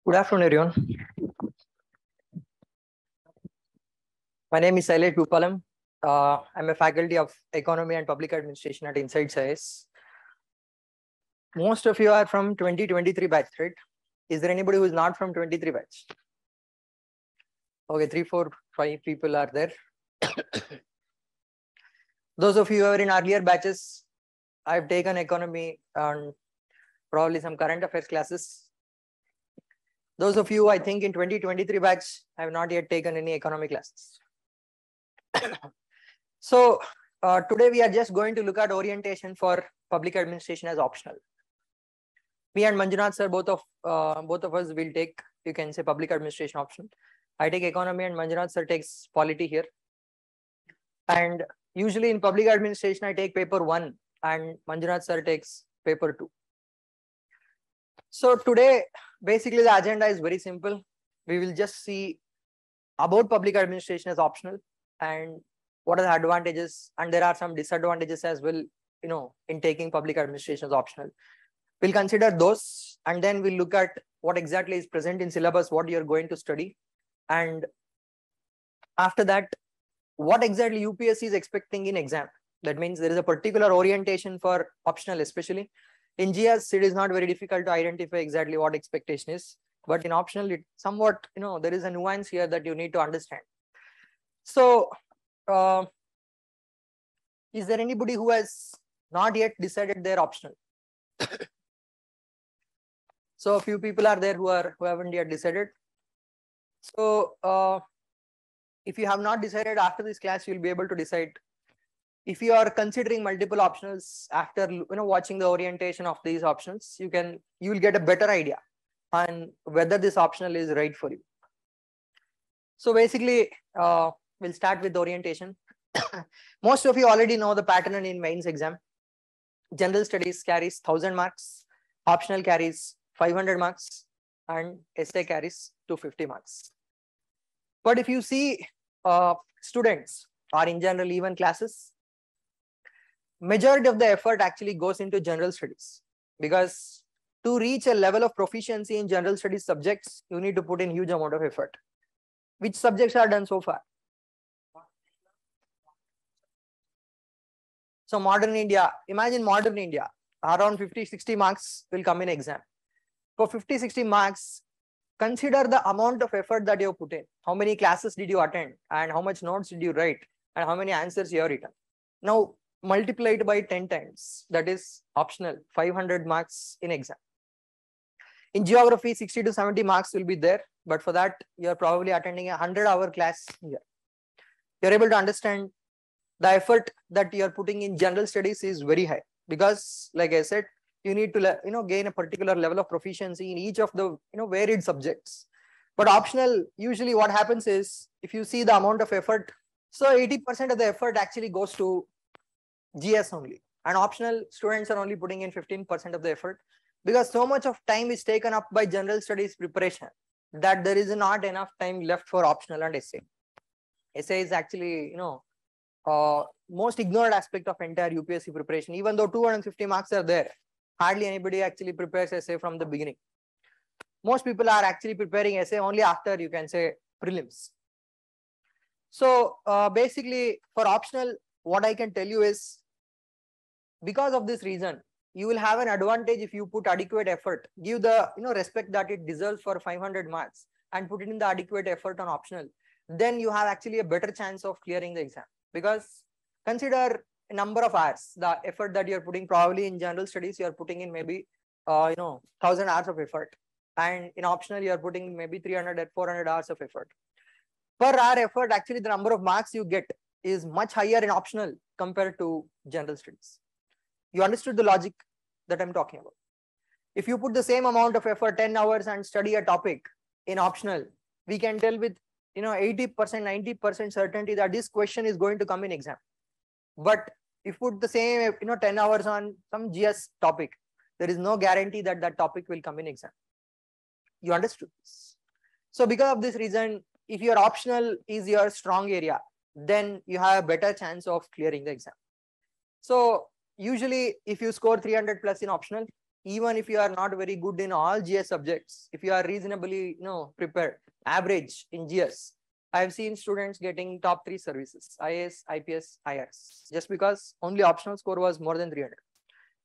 Good afternoon, everyone. My name is Sailesh Bhupalam. I'm a faculty of Economy and Public Administration at Insight IAS. Most of you are from 2023 batch, right? Is there anybody who is not from 23 batch? Okay, 3, 4, 5 people are there. Those of you who are in earlier batches, I've taken economy and probably some current affairs classes. Those of you, I think in 2023 batch, I have not yet taken any economic classes. So today we are just going to look at orientation for public administration as optional. Me and Manjunath sir, both of us will take, you can say, public administration option. I take economy and Manjunath sir takes polity here. And usually in public administration, I take paper 1 and Manjunath sir takes paper 2. So today, basically the agenda is very simple. We will just see about public administration as optional and what are the advantages, and there are some disadvantages as well, in taking public administration as optional. We'll consider those and then we'll look at what exactly is present in syllabus, what you're going to study. And after that, what exactly UPSC is expecting in exam. That means there is a particular orientation for optional, especially. In GS, it is not very difficult to identify exactly what expectation is. But in optional, it somewhat, there is a nuance here that you need to understand. So, is there anybody who has not yet decided their optional? So a few people are there who haven't yet decided. So if you have not decided, after this class, you'll be able to decide. If you are considering multiple optionals after watching the orientation of these options, you will get a better idea on whether this optional is right for you. So basically, we'll start with the orientation. Most of you already know the pattern in mains exam. General studies carries 1000 marks, optional carries 500 marks, and essay carries 250 marks. But if you see students or in general even classes, majority of the effort actually goes into general studies, because to reach a level of proficiency in general studies subjects, you need to put in huge amount of effort. Which subjects are done so far? So modern India, imagine modern India, around 50-60 marks will come in exam. For 50-60 marks, consider the amount of effort that you have put in. How many classes did you attend and how much notes did you write and how many answers you have written. Now multiply it by 10 times. That is optional, 500 marks in exam. In geography, 60 to 70 marks will be there. But for that, you are probably attending a 100-hour class here. You're able to understand the effort that you are putting in general studies is very high, because like I said, you need to gain a particular level of proficiency in each of the varied subjects. But optional, usually what happens is, if you see the amount of effort, so 80% of the effort actually goes to GS only, and optional students are only putting in 15% of the effort, because so much of time is taken up by general studies preparation that there is not enough time left for optional and essay. Essay is actually most ignored aspect of entire UPSC preparation. Even though 250 marks are there, hardly anybody actually prepares essay from the beginning. Most people are actually preparing essay only after, you can say, prelims. So basically for optional, what I can tell you is, because of this reason, you will have an advantage if you put adequate effort, give the respect that it deserves for 500 marks and put it in the adequate effort on optional. Then you have actually a better chance of clearing the exam. Because consider a number of hours, the effort that you're putting. Probably in general studies, you're putting in maybe 1000 hours of effort. And in optional, you're putting maybe 300 or 400 hours of effort. Per hour effort, actually the number of marks you get is much higher in optional compared to general studies. You understood the logic that I'm talking about. If you put the same amount of effort, 10 hours, and study a topic in optional, we can tell with 80%, 90% certainty that this question is going to come in exam. But if you put the same 10 hours on some GS topic, there is no guarantee that that topic will come in exam. You understood this? So because of this reason, if your optional is your strong area, then you have a better chance of clearing the exam. So usually if you score 300 plus in optional, even if you are not very good in all GS subjects, if you are reasonably prepared, average in GS, I've seen students getting top 3 services, IAS, IPS, IRS, just because only optional score was more than 300.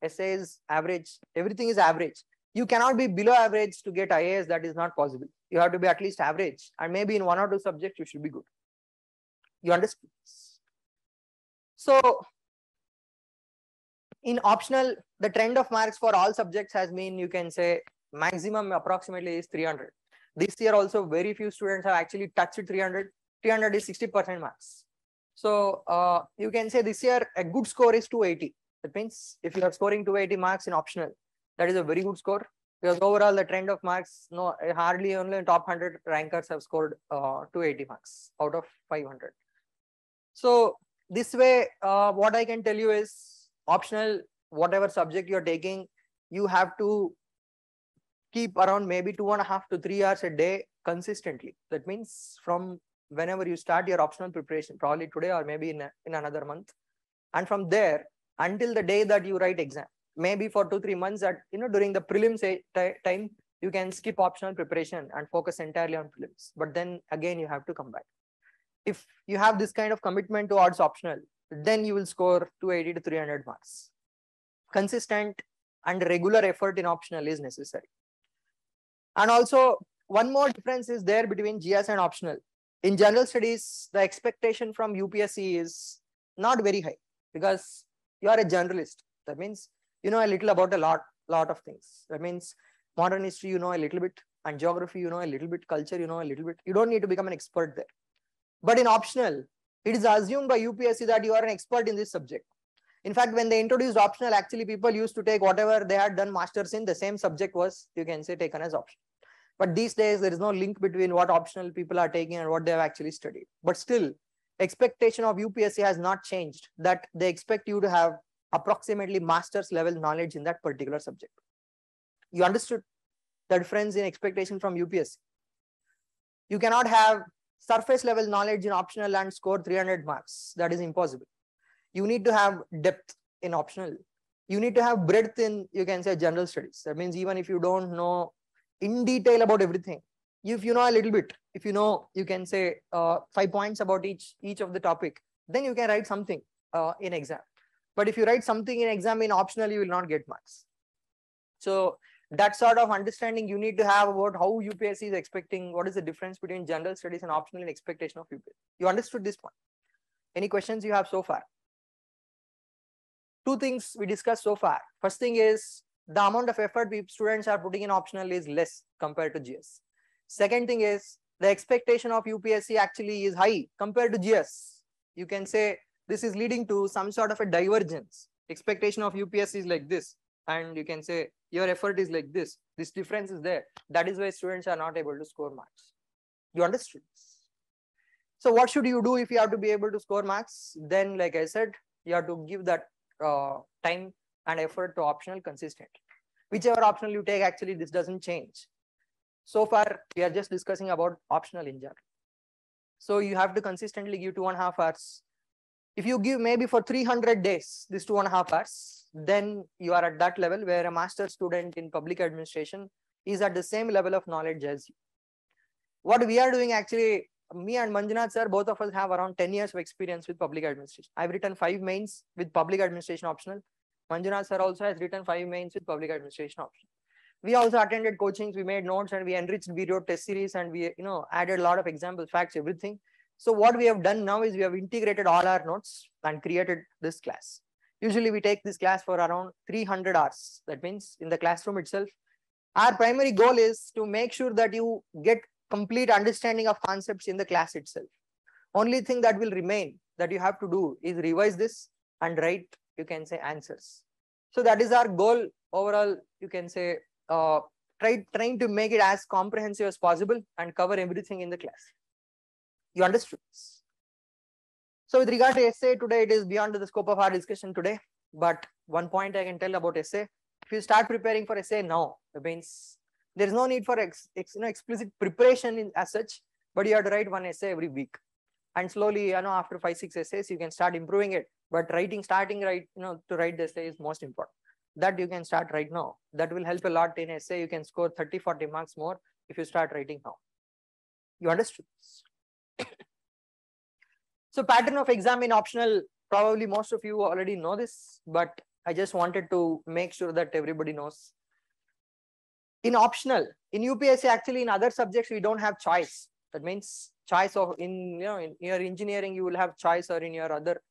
Essay is average, everything is average. You cannot be below average to get IAS, that is not possible. You have to be at least average, and maybe in 1 or 2 subjects you should be good. You understand? So in optional, the trend of marks for all subjects has been, you can say, maximum approximately is 300. This year also very few students have actually touched 300. 300 is 60% marks. So you can say this year a good score is 280. That means if you are scoring 280 marks in optional, that is a very good score, because overall the trend of marks, hardly only top 100 rankers have scored 280 marks out of 500. So this way, what I can tell you is optional, whatever subject you're taking, you have to keep around maybe 2.5 to 3 hours a day consistently. That means from whenever you start your optional preparation, probably today or maybe in another month, and from there until the day that you write exam, maybe for 2-3 months, that during the prelims time you can skip optional preparation and focus entirely on prelims, but then again you have to come back. If you have this kind of commitment towards optional, then you will score 280 to 300 marks. Consistent and regular effort in optional is necessary. And also one more difference is there between GS and optional. In general studies, the expectation from UPSC is not very high, because you are a generalist. That means you know a little about a lot of things. That means modern history you know a little bit, and geography you know a little bit, culture you know a little bit. You don't need to become an expert there. But in optional, it is assumed by UPSC that you are an expert in this subject. In fact, when they introduced optional, actually people used to take whatever they had done masters in, the same subject was, you can say, taken as optional. But these days, there is no link between what optional people are taking and what they have actually studied. But still, expectation of UPSC has not changed, that they expect you to have approximately master's level knowledge in that particular subject. You understood the difference in expectation from UPSC? You cannot have surface level knowledge in optional and score 300 marks. That is impossible. You need to have depth in optional. You need to have breadth in, you can say, general studies. That means even if you don't know in detail about everything, if you know a little bit, if you know, you can say 5 points about each of the topic, then you can write something in exam. But if you write something in exam in optional, you will not get marks. So that sort of understanding you need to have about how UPSC is expecting, what is the difference between general studies and optional in expectation of UPSC. You understood this point? Any questions you have so far? 2 things we discussed so far. First thing is the amount of effort students are putting in optional is less compared to GS. Second thing is the expectation of UPSC actually is high compared to GS. You can say this is leading to some sort of a divergence. Expectation of UPSC is like this, and you can say your effort is like this. This difference is there. That is why students are not able to score marks. You understood? So what should you do if you have to be able to score marks? Then, like I said, you have to give that time and effort to optional consistently. Whichever optional you take, actually this doesn't change. So far we are just discussing about optional in general. So you have to consistently give 2.5 hours. If you give maybe for 300 days this 2.5 hours, then you are at that level where a master student in public administration is at the same level of knowledge as you. What we are doing, actually, me and Manjunath sir, both of us have around 10 years of experience with public administration. I've written 5 mains with public administration optional. Manjunath sir also has written 5 mains with public administration optional. We also attended coachings, we made notes, and we enriched video test series, and we added a lot of examples, facts, everything. So what we have done now is we have integrated all our notes and created this class. Usually we take this class for around 300 hours. That means in the classroom itself, our primary goal is to make sure that you get complete understanding of concepts in the class itself. Only thing that will remain that you have to do is revise this and write, you can say, answers. So that is our goal overall. You can say trying to make it as comprehensive as possible and cover everything in the class. You understood this? So with regard to essay, today it is beyond the scope of our discussion today. But one point I can tell about essay: if you start preparing for essay now, it means there is no need for explicit preparation as such, but you have to write 1 essay every week, and slowly, after 5-6 essays, you can start improving it. But starting to write the essay is most important. that you can start right now. That will help a lot in essay. You can score 30-40 marks more if you start writing now. You understood? So pattern of exam in optional, probably most of you already know this, but I just wanted to make sure that everybody knows. In optional, in UPSC, actually in other subjects, we don't have choice. That means choice of in your engineering, you will have choice, or in your other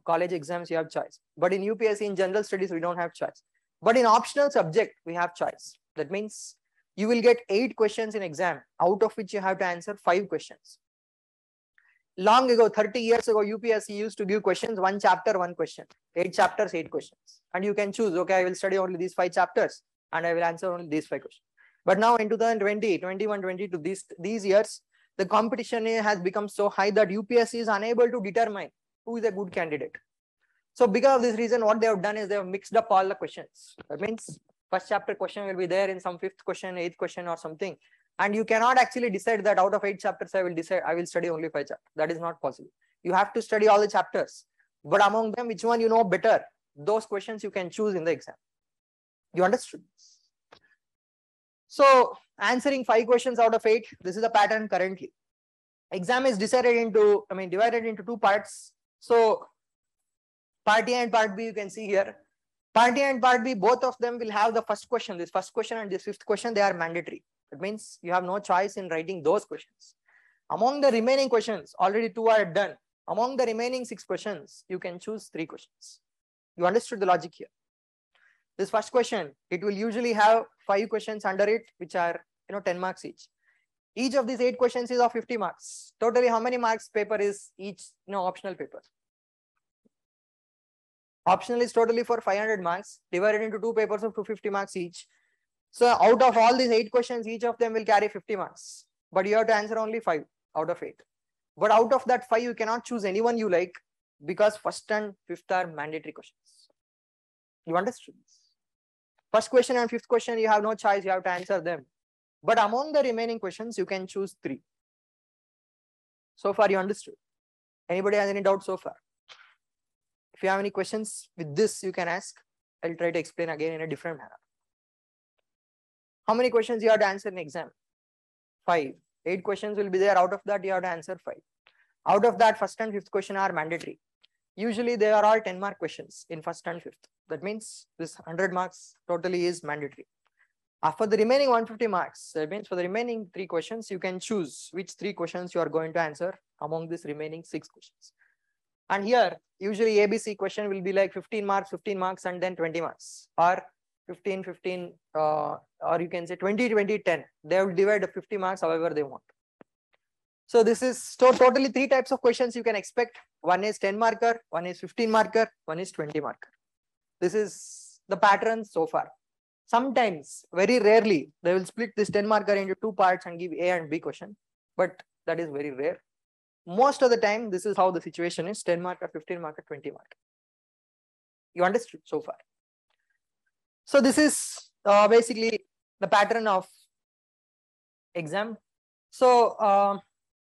college exams, you have choice. But in UPSC, in general studies, we don't have choice. But in optional subject, we have choice. That means you will get 8 questions in exam, out of which you have to answer 5 questions. Long ago, 30 years ago, UPSC used to give questions, 1 chapter, 1 question, 8 chapters, 8 questions. And you can choose, okay, I will study only these 5 chapters and I will answer only these 5 questions. But now in 2020, 21, 22, these years, the competition has become so high that UPSC is unable to determine who is a good candidate. So because of this reason, what they have done is they have mixed up all the questions. That means first chapter question will be there in some 5th question, 8th question or something. And you cannot actually decide that out of 8 chapters, I will study only 5 chapters. That is not possible. You have to study all the chapters. But among them, which one you know better, those questions you can choose in the exam. You understood? So answering 5 questions out of 8, this is the pattern currently. Exam is divided into 2 parts. So part A and part B, you can see here. Part A and part B, both of them will have the first question. This first question and this 5th question, they are mandatory. It means you have no choice in writing those questions. Among the remaining questions, already 2 are done. Among the remaining 6 questions, you can choose 3 questions. You understood the logic here. This first question, it will usually have 5 questions under it, which are 10 marks each. Each of these 8 questions is of 50 marks. Totally, how many marks paper is each optional paper? Optional is totally for 500 marks, divided into 2 papers of 250 marks each. So out of all these 8 questions, each of them will carry 50 marks. But you have to answer only 5 out of 8. But out of that 5, you cannot choose anyone you like, because 1st and 5th are mandatory questions. You understood? First question and 5th question, you have no choice, you have to answer them. But among the remaining questions, you can choose 3. So far, you understood? Anybody has any doubt so far? If you have any questions with this, you can ask. I'll try to explain again in a different manner. How many questions you have to answer in exam? 5. 8 questions will be there. Out of that, you have to answer 5. Out of that, 1st and 5th question are mandatory. Usually, they are all 10 mark questions in 1st and 5th. That means this 100 marks totally is mandatory. For the remaining 150 marks, that means for the remaining 3 questions, you can choose which 3 questions you are going to answer among these remaining 6 questions. And here, usually ABC question will be like 15 marks, and then 20 marks. Or 15, 15, or you can say 20, 20, 10. They will divide the 50 marks however they want. So this is totally 3 types of questions you can expect. One is 10 marker, one is 15 marker, one is 20 marker. This is the pattern so far. Sometimes, very rarely, they will split this 10 marker into 2 parts and give A and B question. But that is very rare. Most of the time, this is how the situation is: 10 marker, 15 marker, 20 marker. You understood so far? So this is basically the pattern of exam. So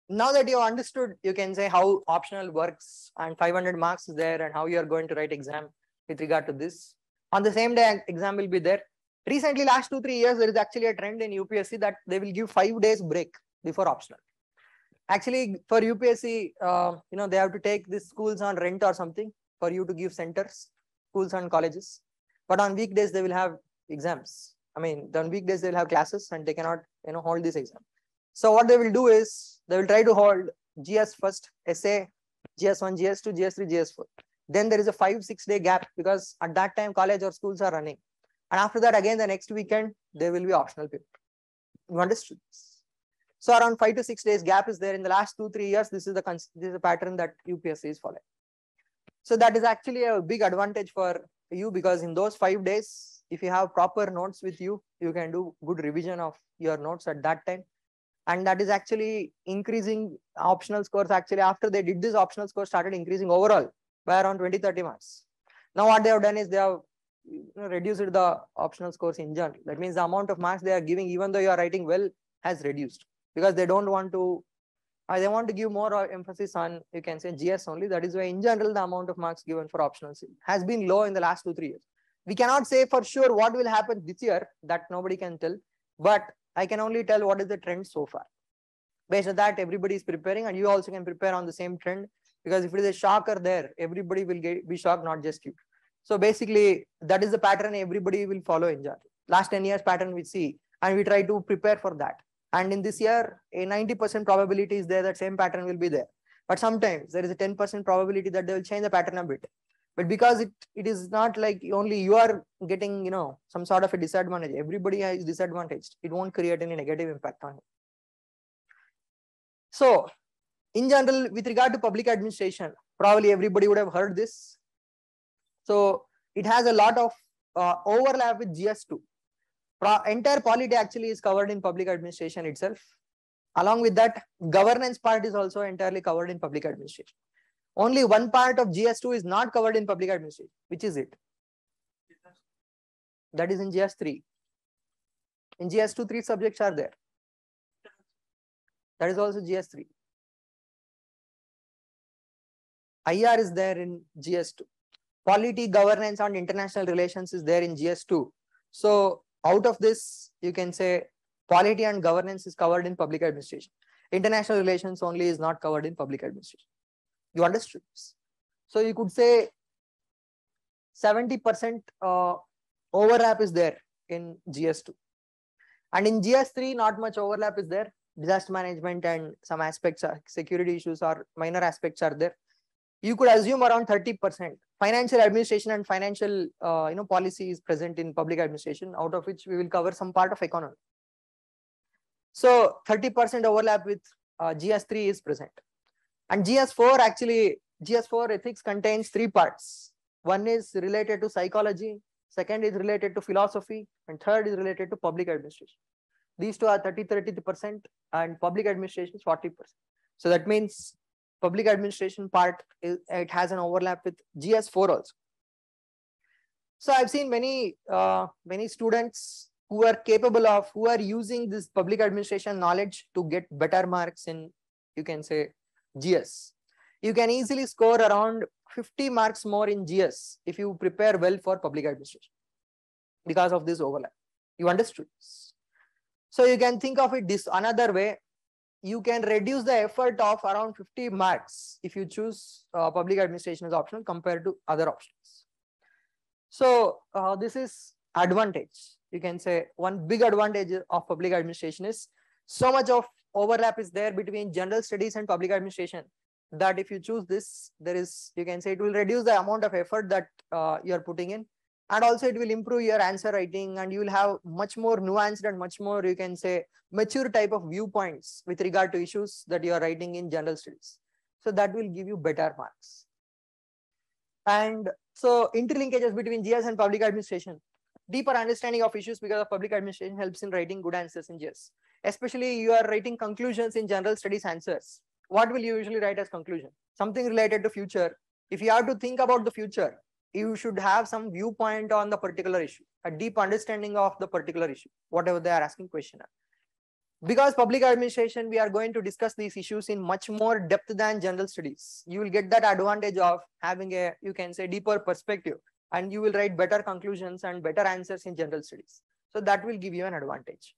now that you understood, you can say how optional works and 500 marks is there and how you are going to write exam with regard to this. On the same day, exam will be there. Recently, last 2-3 years, there is actually a trend in UPSC that they will give 5 days break before optional. Actually, for UPSC, they have to take these schools on rent or something for you to give centers, schools and colleges. But on weekdays, they will have exams. On weekdays, they will have classes and they cannot, hold this exam. So what they will do is they will try to hold GS first, essay, GS1, GS2, GS3, GS4. Then there is a 5-6 day gap because at that time, college or schools are running. And after that, again, the next weekend, there will be optional paper. You understood this? So around 5 to 6 days gap is there in the last 2-3 years. This is the pattern that UPSC is following. So that is actually a big advantage for you, because in those 5 days, if you have proper notes with you, you can do good revision of your notes at that time. And that is actually increasing optional scores. Actually, after they did this, optional scores started increasing overall by around 20-30 marks. Now what they have done is they have reduced the optional scores in general. That means the amount of marks they are giving, even though you are writing well, has reduced, because they don't want to, they want to give more emphasis on, you can say, GS only. That is why in general, the amount of marks given for optionals has been low in the last 2-3 years. We cannot say for sure what will happen this year, that nobody can tell, but I can only tell what is the trend so far. Based on that, everybody is preparing, and you also can prepare on the same trend, because if it is a shocker there, everybody will be shocked, not just you. So basically, that is the pattern everybody will follow in JAR. Last 10 years pattern we see, and we try to prepare for that. And in this year, a 90% probability is there that same pattern will be there. But sometimes there is a 10% probability that they will change the pattern a bit. But because it is not like only you are getting, you know, some sort of a disadvantage. Everybody is disadvantaged. It won't create any negative impact on you. So in general, with regard to public administration, probably everybody would have heard this. So it has a lot of overlap with GS2. Entire polity actually is covered in public administration itself. Along with that, governance part is also entirely covered in public administration. Only one part of GS2 is not covered in public administration. Which is it? That is in GS3. In GS2, 3 subjects are there. That is also GS3. IR is there in GS2. Polity, governance, and international relations is there in GS2. So out of this, you can say polity and governance is covered in public administration. International relations only is not covered in public administration. You understood this? So you could say 70% overlap is there in GS2. And in GS3, not much overlap is there. Disaster management and some aspects are security issues or minor aspects are there. You could assume around 30%. Financial administration and financial policy is present in public administration, out of which we will cover some part of economy. So 30% overlap with GS3 is present. And GS4 actually, GS4 ethics contains 3 parts. One is related to psychology, second is related to philosophy, and third is related to public administration. These two are 30% and public administration is 40%. So that means public administration part, it has an overlap with GS4 also. So I've seen many students who are capable of, who are using this public administration knowledge to get better marks in, you can say, GS. You can easily score around 50 marks more in GS if you prepare well for public administration because of this overlap. You understood this? So you can think of it this another way. You can reduce the effort of around 50 marks if you choose public administration as optional compared to other options. So this is advantage. You can say one big advantage of public administration is so much of overlap is there between general studies and public administration that if you choose this, there is, you can say it will reduce the amount of effort that you are putting in, and also it will improve your answer writing, and you will have much more nuanced and much more, you can say, mature type of viewpoints with regard to issues that you are writing in general studies. So that will give you better marks. And so interlinkages between GS and public administration. Deeper understanding of issues because of public administration helps in writing good answers in GS. Especially you are writing conclusions in general studies answers. What will you usually write as conclusion? Something related to future. If you have to think about the future, you should have some viewpoint on the particular issue, a deep understanding of the particular issue, whatever they are asking question. Because public administration, we are going to discuss these issues in much more depth than general studies. You will get that advantage of having a, you can say, deeper perspective, and you will write better conclusions and better answers in general studies. So that will give you an advantage.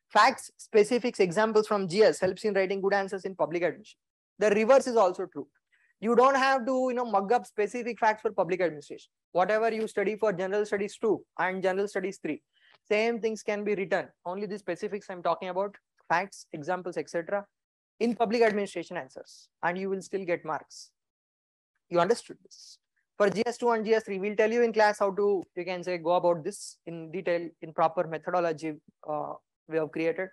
Facts, specifics, examples from GS helps in writing good answers in public administration. The reverse is also true. You don't have to, mug up specific facts for public administration. Whatever you study for general studies 2 and general studies 3, same things can be written. Only the specifics I'm talking about, facts, examples, etc., in public administration answers, and you will still get marks. You understood this? For GS2 and GS3, we'll tell you in class how to, you can say, go about this in detail, in proper methodology we have created.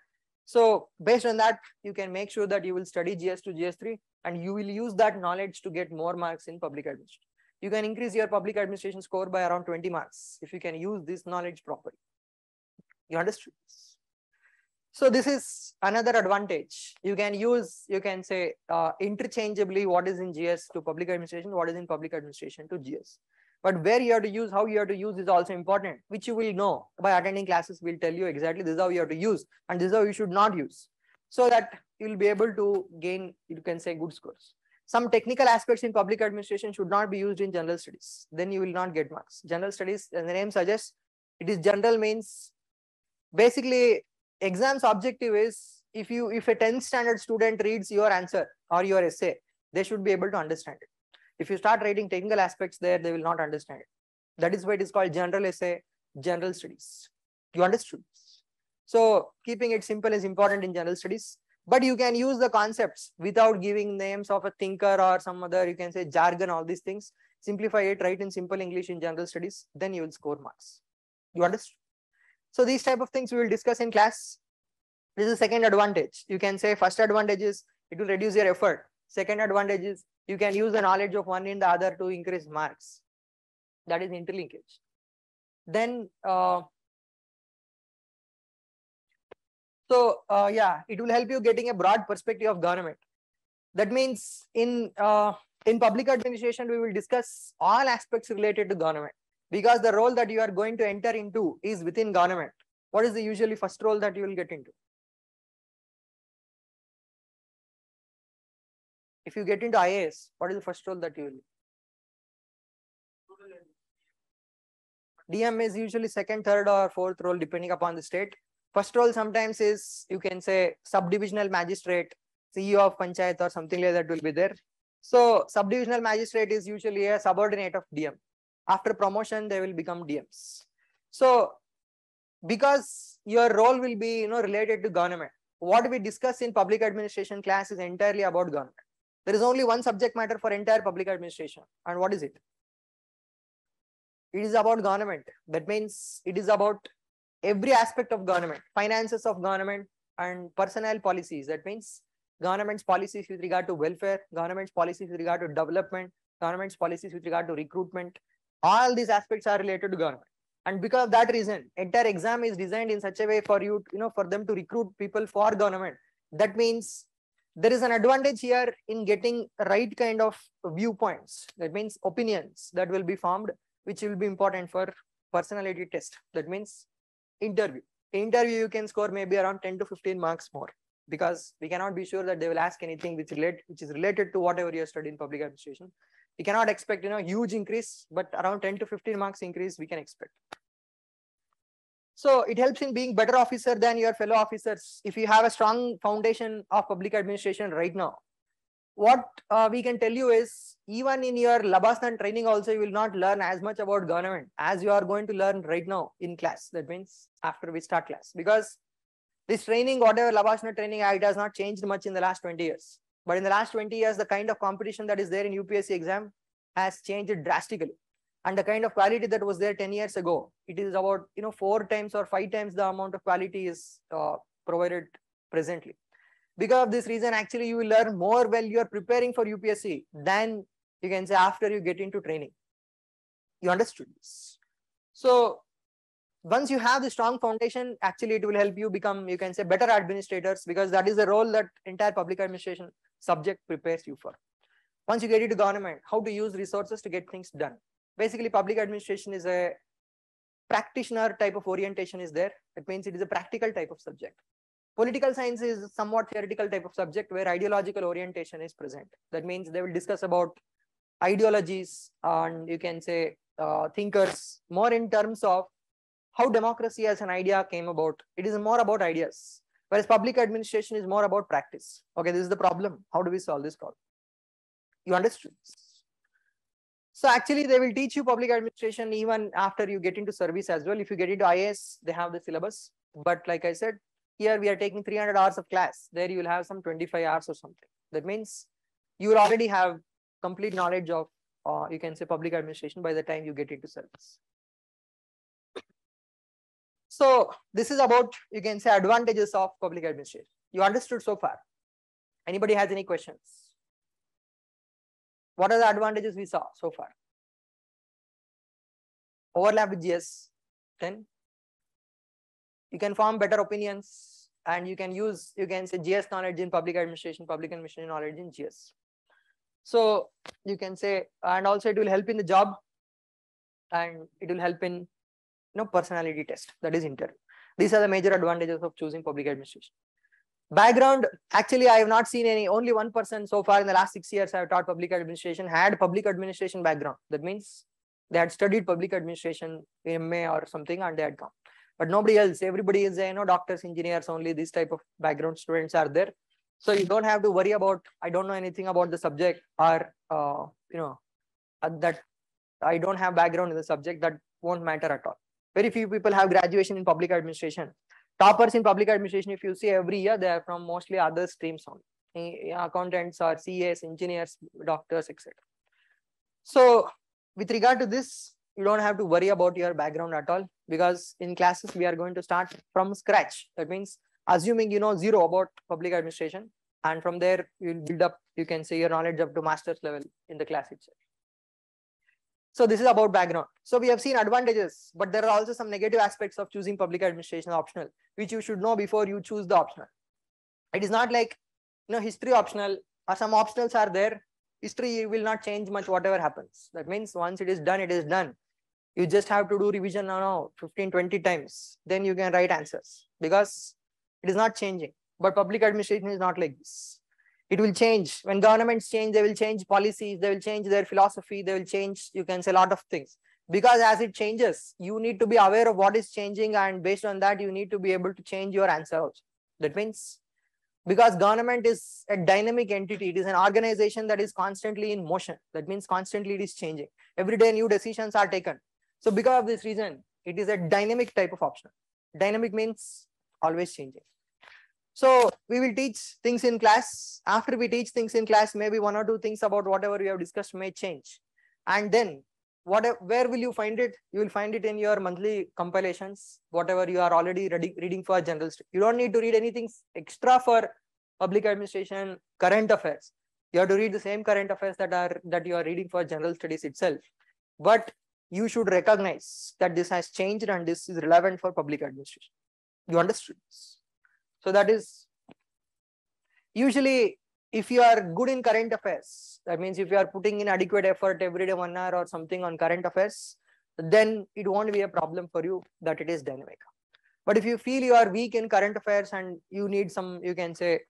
So based on that, you can make sure that you will study GS2, GS3, and you will use that knowledge to get more marks in public administration. You can increase your public administration score by around 20 marks if you can use this knowledge properly. You understood this? So this is another advantage. You can use, you can say, interchangeably what is in GS to public administration, what is in public administration to GS. But where you have to use, how you have to use is also important, which you will know by attending classes. We'll tell you exactly this is how you have to use and this is how you should not use, so that you will be able to gain, you can say, good scores. Some technical aspects in public administration should not be used in general studies. Then you will not get marks. General studies, as the name suggests, it is general means basically exam's objective is if a 10th standard student reads your answer or your essay, they should be able to understand it. If you start writing technical aspects there, they will not understand it. That is why it is called general essay, general studies. You understood? So keeping it simple is important in general studies, but you can use the concepts without giving names of a thinker or some other, you can say jargon, all these things. Simplify it, write in simple English in general studies, then you will score marks. You understood? So these type of things we will discuss in class. This is the second advantage. You can say first advantage is it will reduce your effort. Second advantage is you can use the knowledge of one in the other to increase marks. That is interlinkage. Then, yeah, it will help you getting a broad perspective of government. That means in public administration, we will discuss all aspects related to government because the role that you are going to enter into is within government. What is the usually first role that you will get into? If you get into IAS, what is the first role that you will? DM is usually second, third, or fourth role depending upon the state. First role sometimes is, you can say, subdivisional magistrate, CEO of Panchayat or something like that will be there. So subdivisional magistrate is usually a subordinate of DM. After promotion, they will become DMs. So because your role will be related to government, what we discuss in public administration class is entirely about government. There is only one subject matter for entire public administration. And what is it? It is about government. That means it is about every aspect of government, finances of government and personnel policies. That means government's policies with regard to welfare, government's policies with regard to development, government's policies with regard to recruitment. All these aspects are related to government. And because of that reason, entire exam is designed in such a way for you, for them to recruit people for government. That means there is an advantage here in getting right kind of viewpoints. That means opinions that will be formed, which will be important for personality test. That means interview. Interview, you can score maybe around 10 to 15 marks more because we cannot be sure that they will ask anything which is related to whatever you have studied in public administration. We cannot expect huge increase, but around 10 to 15 marks increase we can expect. So it helps in being better officer than your fellow officers. If you have a strong foundation of public administration right now, what we can tell you is even in your Labasana training also, you will not learn as much about government as you are going to learn right now in class. That means after we start class, because this training, whatever Labasana training, it has not changed much in the last 20 years. But in the last 20 years, the kind of competition that is there in UPSC exam has changed drastically. And the kind of quality that was there 10 years ago, it is about 4 times or 5 times the amount of quality is provided presently. Because of this reason, actually, you will learn more while you are preparing for UPSC than you can say after you get into training. You understood this? So once you have the strong foundation, actually it will help you become, you can say, better administrators, because that is the role that entire public administration subject prepares you for. Once you get into government, how to use resources to get things done. Basically, public administration is a practitioner type of orientation is there. It means it is a practical type of subject. Political science is somewhat theoretical type of subject where ideological orientation is present. That means they will discuss about ideologies and you can say thinkers more in terms of how democracy as an idea came about. It is more about ideas, whereas public administration is more about practice. Okay, this is the problem. How do we solve this problem? You understood? So actually they will teach you public administration even after you get into service as well. If you get into IAS, they have the syllabus. But like I said, here we are taking 300 hours of class. There you will have some 25 hours or something. That means you will already have complete knowledge of, you can say, public administration by the time you get into service. So this is about, you can say, advantages of public administration. You understood so far? Anybody has any questions? What are the advantages we saw so far? Overlap with GS. Then you can form better opinions and you can use, you can say, GS knowledge in public administration knowledge in GS. So you can say, and also it will help in the job and it will help in personality test, that is interview. These are the major advantages of choosing public administration. Background, actually, I have not seen any, only one person so far in the last 6 years I have taught public administration had public administration background. That means they had studied public administration in MA or something and they had come. But nobody else, everybody is, doctors, engineers, only this type of background students are there. So you don't have to worry about, I don't know anything about the subject, or, that I don't have background in the subject. That won't matter at all. Very few people have graduation in public administration. Toppers in public administration, if you see every year, they are from mostly other streams only, accountants or CAs, engineers, doctors, etc. So with regard to this, you don't have to worry about your background at all, because in classes we are going to start from scratch. That means assuming you know zero about public administration, and from there you will build up, you can say, your knowledge up to master's level in the class itself. So this is about background. So we have seen advantages, but there are also some negative aspects of choosing public administration optional, which you should know before you choose the optional. It is not like, history optional, or some optionals are there. History will not change much whatever happens. That means once it is done, it is done. You just have to do revision now 15, 20 times. Then you can write answers, because it is not changing. But public administration is not like this. It will change. When governments change, they will change policies, they will change their philosophy, they will change, you can say, a lot of things. Because as it changes, you need to be aware of what is changing, and based on that, you need to be able to change your answer also. That means, because government is a dynamic entity, it is an organization that is constantly in motion. That means constantly it is changing. Every day new decisions are taken. So because of this reason, it is a dynamic type of option. Dynamic means always changing. So we will teach things in class. After we teach things in class, maybe one or two things about whatever we have discussed may change. And then where will you find it? You will find it in your monthly compilations, whatever you are already reading for general studies. You don't need to read anything extra for public administration, current affairs. You have to read the same current affairs that you are reading for general studies itself. But you should recognize that this has changed and this is relevant for public administration. You understood this? So that is, usually if you are good in current affairs, that means if you are putting in adequate effort every day 1 hour or something on current affairs, then it won't be a problem for you that it is dynamic. But if you feel you are weak in current affairs and you need some, you can say,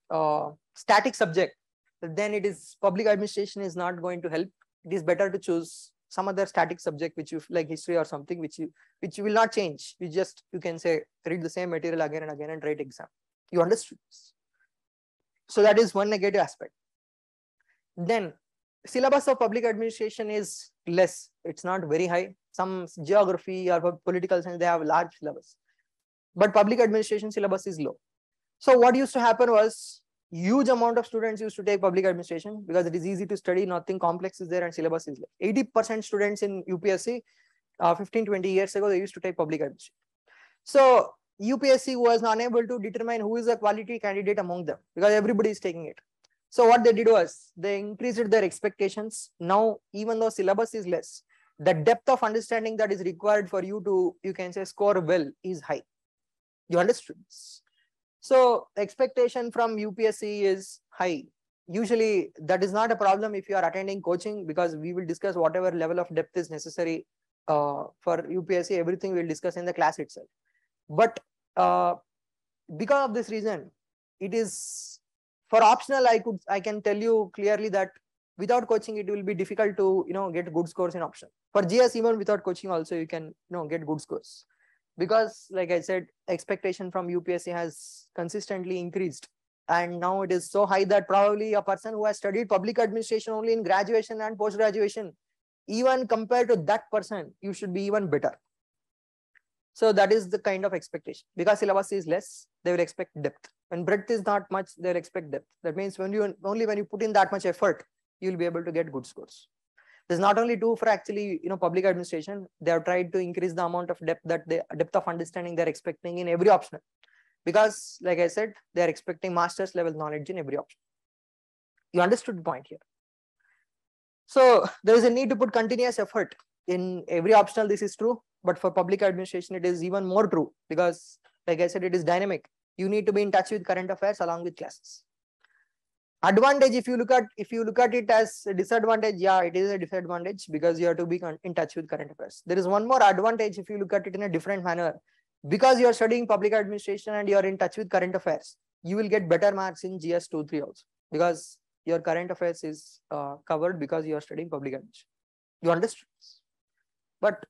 static subject, then it is, public administration is not going to help. It is better to choose some other static subject which you like, history or something, which you will not change. You can say, read the same material again and again and write exam. You understood this? So that is one negative aspect. Then syllabus of public administration is less. It's not very high. Some geography or political science, they have large syllabus. But public administration syllabus is low. So what used to happen was, huge amount of students used to take public administration because it is easy to study, nothing complex is there, and syllabus is low. 80% students in UPSC 15-20 years ago, they used to take public administration. So UPSC was unable to determine who is a quality candidate among them, because everybody is taking it. So what they did was, they increased their expectations. Now, even though syllabus is less, the depth of understanding that is required for you to, you can say, score well is high. You understood this? So expectation from UPSC is high. Usually that is not a problem if you are attending coaching, because we will discuss whatever level of depth is necessary for UPSC. Everything we will discuss in the class itself. But because of this reason, it is for optional. I can tell you clearly that without coaching, it will be difficult to get good scores in optional. For GS, even without coaching, also you can get good scores, because like I said, expectation from UPSC has consistently increased, and now it is so high that probably a person who has studied public administration only in graduation and post graduation, even compared to that person, you should be even better. So that is the kind of expectation. Because syllabus is less, they will expect depth. When breadth is not much, they will expect depth. That means only when you put in that much effort, you will be able to get good scores. This is not only true for actually public administration. They have tried to increase the amount of depth of understanding they're expecting in every option. Because like I said, they're expecting master's level knowledge in every option. You understood the point here. So there is a need to put continuous effort in every optional. This is true. But for public administration, it is even more true, because like I said, it is dynamic. You need to be in touch with current affairs along with classes. Advantage, if you look at it as a disadvantage, yeah, it is a disadvantage, because you have to be in touch with current affairs. There is one more advantage if you look at it in a different manner. Because you are studying public administration and you are in touch with current affairs, you will get better marks in GS 2-3 also, because your current affairs is covered because you are studying public administration. You understand? But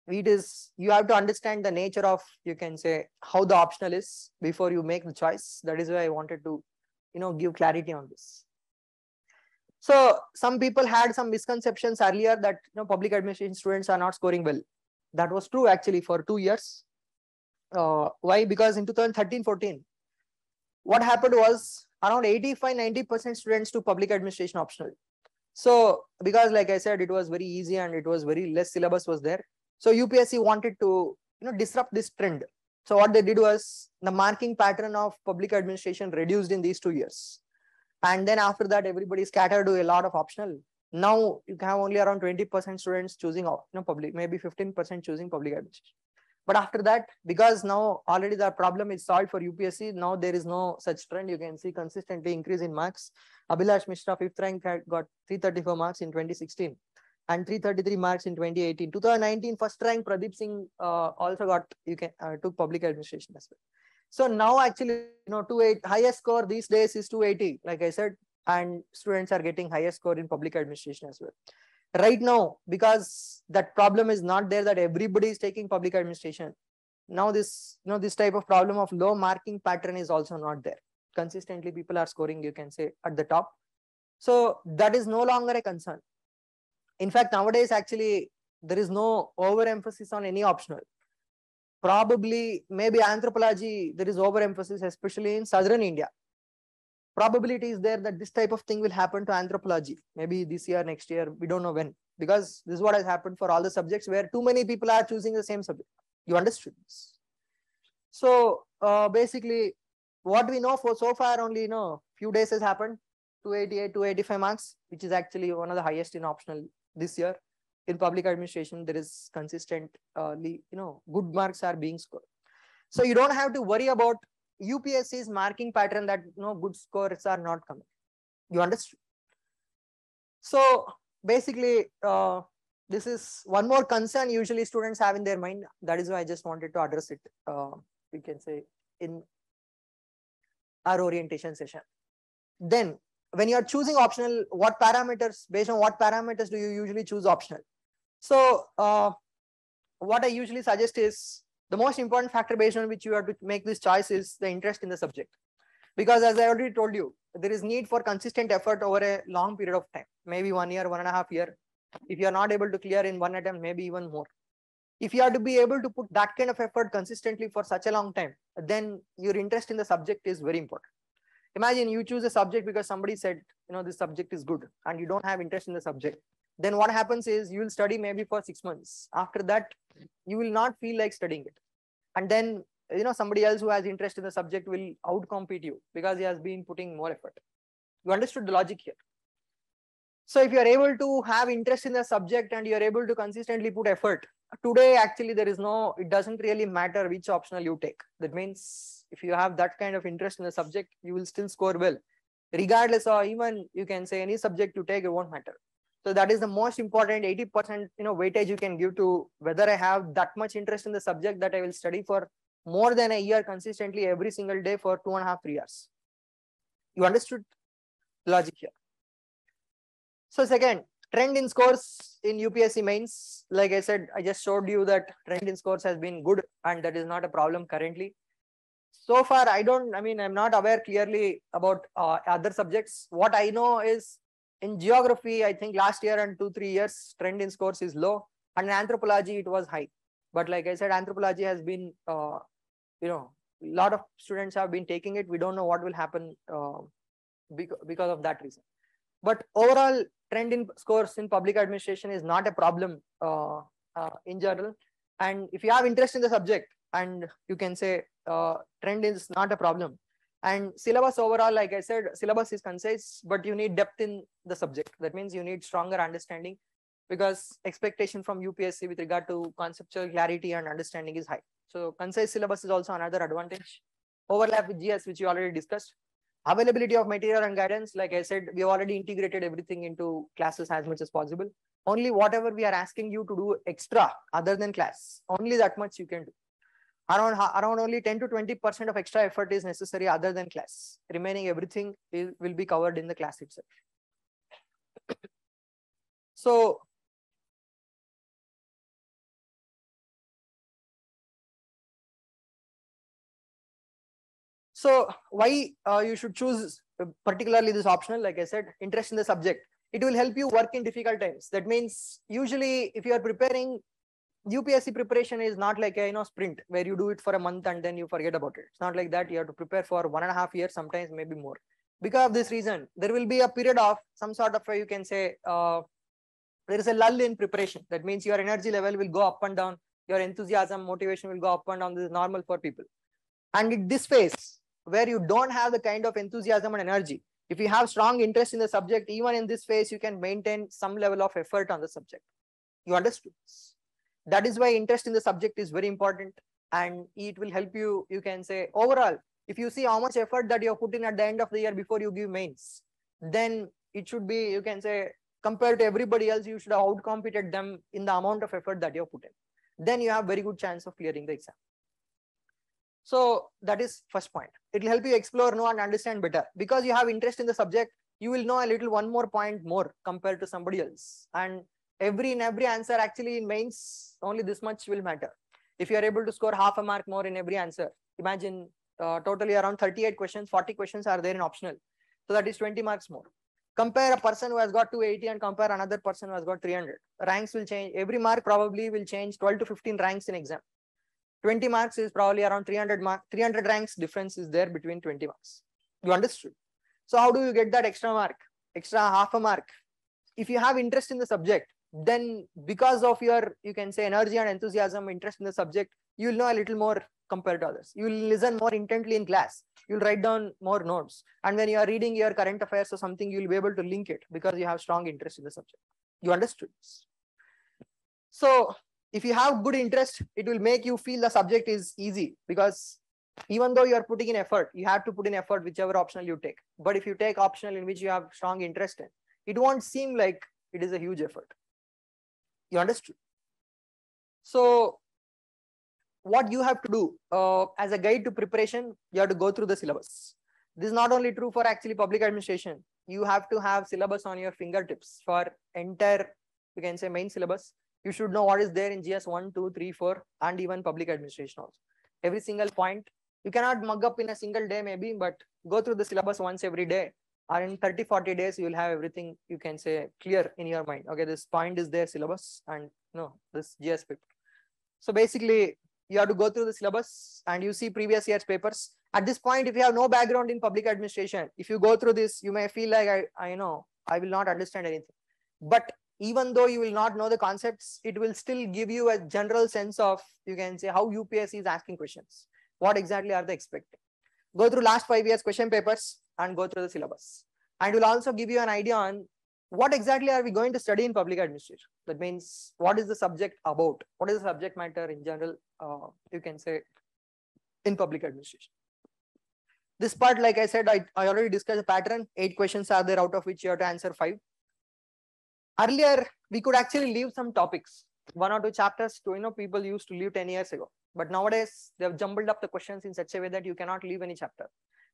it is, you have to understand the nature of, you can say, how the optional is before you make the choice. That is why I wanted to, give clarity on this. So some people had some misconceptions earlier that public administration students are not scoring well. That was true actually for 2 years. Why? Because in 2013-14, what happened was around 85-90% students to public administration optional. So because like I said, it was very easy and it was very less syllabus was there. So UPSC wanted to disrupt this trend. So what they did was the marking pattern of public administration reduced in these 2 years. And then after that, everybody scattered to a lot of optional. Now you have only around 20% students choosing public, maybe 15% choosing public administration. But after that, because now already the problem is solved for UPSC, now there is no such trend. You can see consistently increase in marks. Abhilash Mishra, 5th rank, had got 334 marks in 2016 and 333 marks in 2018. 2019, first rank Pradeep Singh also got, took public administration as well. So now actually, 28 highest score these days is 280, like I said, and students are getting highest score in public administration as well. Right now, because that problem is not there that everybody is taking public administration. Now this, this type of problem of low marking pattern is also not there. Consistently, people are scoring, you can say, at the top. So that is no longer a concern. In fact, nowadays, actually, there is no overemphasis on any optional. Probably, maybe anthropology, there is overemphasis, especially in southern India. Probability is there that this type of thing will happen to anthropology. Maybe this year, next year, we don't know when. Because this is what has happened for all the subjects where too many people are choosing the same subject. You understood this? So basically, what we know for so far only, few days has happened. 288, 285 marks, which is actually one of the highest in optional this year. In public administration, there is consistently, good marks are being scored. So you don't have to worry about UPSC's marking pattern that good scores are not coming. You understand? So basically, this is one more concern usually students have in their mind. That is why I just wanted to address it, you can say, in our orientation session. Then when you are choosing optional, what parameters, based on what parameters do you usually choose optional? So what I usually suggest is the most important factor based on which you have to make this choice is the interest in the subject. Because as I already told you, there is need for consistent effort over a long period of time, maybe 1 year, 1.5 years. If you are not able to clear in one attempt, maybe even more. If you have to be able to put that kind of effort consistently for such a long time, then your interest in the subject is very important. Imagine you choose a subject because somebody said, this subject is good and you don't have interest in the subject. Then what happens is you will study maybe for 6 months. After that, you will not feel like studying it. And then, somebody else who has interest in the subject will outcompete you because he has been putting more effort. You understood the logic here. So if you are able to have interest in the subject and you are able to consistently put effort, today actually it doesn't really matter which optional you take. That means if you have that kind of interest in the subject, you will still score well. Regardless of even, you can say, any subject you take, it won't matter. So that is the most important 80% weightage you can give to whether I have that much interest in the subject that I will study for more than a year consistently every single day for 2.5, 3 years. You understood the logic here? So second, trend in scores in UPSC mains. Like I said, I just showed you that trend in scores has been good and that is not a problem currently. So far, I'm not aware clearly about other subjects. What I know is in geography, I think last year and 2-3 years, trend in scores is low. And in anthropology, it was high. But like I said, anthropology has been, a lot of students have been taking it. We don't know what will happen because of that reason. But overall, trend in scores in public administration is not a problem in general. And if you have interest in the subject, and you can say trend is not a problem. And syllabus overall, like I said, syllabus is concise, but you need depth in the subject. That means you need stronger understanding because expectation from UPSC with regard to conceptual clarity and understanding is high. So concise syllabus is also another advantage. Overlap with GS, which you already discussed. Availability of material and guidance, like I said, we have already integrated everything into classes as much as possible. Only whatever we are asking you to do extra other than class, only that much you can do. Around only 10 to 20% of extra effort is necessary other than class. Remaining everything will be covered in the class itself. So why you should choose particularly this optional, like I said, interest in the subject. It will help you work in difficult times. That means usually if you are preparing, UPSC preparation is not like a sprint where you do it for a month and then you forget about it. It's not like that. You have to prepare for 1.5 years, sometimes maybe more. Because of this reason, there will be a period of some sort of you can say there is a lull in preparation. That means your energy level will go up and down. Your enthusiasm, motivation will go up and down. This is normal for people. And in this phase, where you don't have the kind of enthusiasm and energy, if you have strong interest in the subject, even in this phase, you can maintain some level of effort on the subject. You understood? That is why interest in the subject is very important, and it will help you, you can say, overall, if you see how much effort that you have put in at the end of the year before you give mains, then it should be, you can say, compared to everybody else, you should have outcompeted them in the amount of effort that you have put in. Then you have very good chance of clearing the exam. So that is first point. It will help you explore, know, and understand better. Because you have interest in the subject, you will know a little one more point more compared to somebody else. And in every answer, actually in mains, only this much will matter. If you are able to score half a mark more in every answer, imagine totally around 38 questions, 40 questions are there in optional. So that is 20 marks more. Compare a person who has got 280 and compare another person who has got 300. Ranks will change. Every mark probably will change 12 to 15 ranks in exam. 20 marks is probably around 300 marks. 300 ranks difference is there between 20 marks. You understood? So how do you get that extra mark? Extra half a mark. If you have interest in the subject, then because of your, you can say, energy and enthusiasm, interest in the subject, you will know a little more compared to others. You will listen more intently in class. You'll write down more notes. And when you are reading your current affairs or something, you'll be able to link it because you have strong interest in the subject. You understood? So if you have good interest, it will make you feel the subject is easy, because even though you are putting in effort, you have to put in effort whichever optional you take. But if you take optional in which you have strong interest in, it won't seem like it is a huge effort. You understood? So what you have to do as a guide to preparation, you have to go through the syllabus. This is not only true for actually public administration. You have to have syllabus on your fingertips for entire, you can say, main syllabus. You should know what is there in GS 1, 2, 3, 4, and even public administration also. Every single point. You cannot mug up in a single day maybe, but go through the syllabus once every day. Or in 30, 40 days, you will have everything, you can say, clear in your mind. Okay, this point is there, syllabus, and no, this GS paper. So basically, you have to go through the syllabus and you see previous year's papers. At this point, if you have no background in public administration, if you go through this, you may feel like I will not understand anything. But even though you will not know the concepts, it will still give you a general sense of, you can say, how UPSC is asking questions. What exactly are they expecting? Go through last 5 years question papers and go through the syllabus. And it will also give you an idea on what exactly are we going to study in public administration. That means what is the subject about? What is the subject matter in general, you can say, in public administration. This part, like I said, I already discussed the pattern. 8 questions are there, out of which you have to answer 5. Earlier, we could actually leave some topics, 1 or 2 chapters to, people used to leave 10 years ago. But nowadays, they have jumbled up the questions in such a way that you cannot leave any chapter.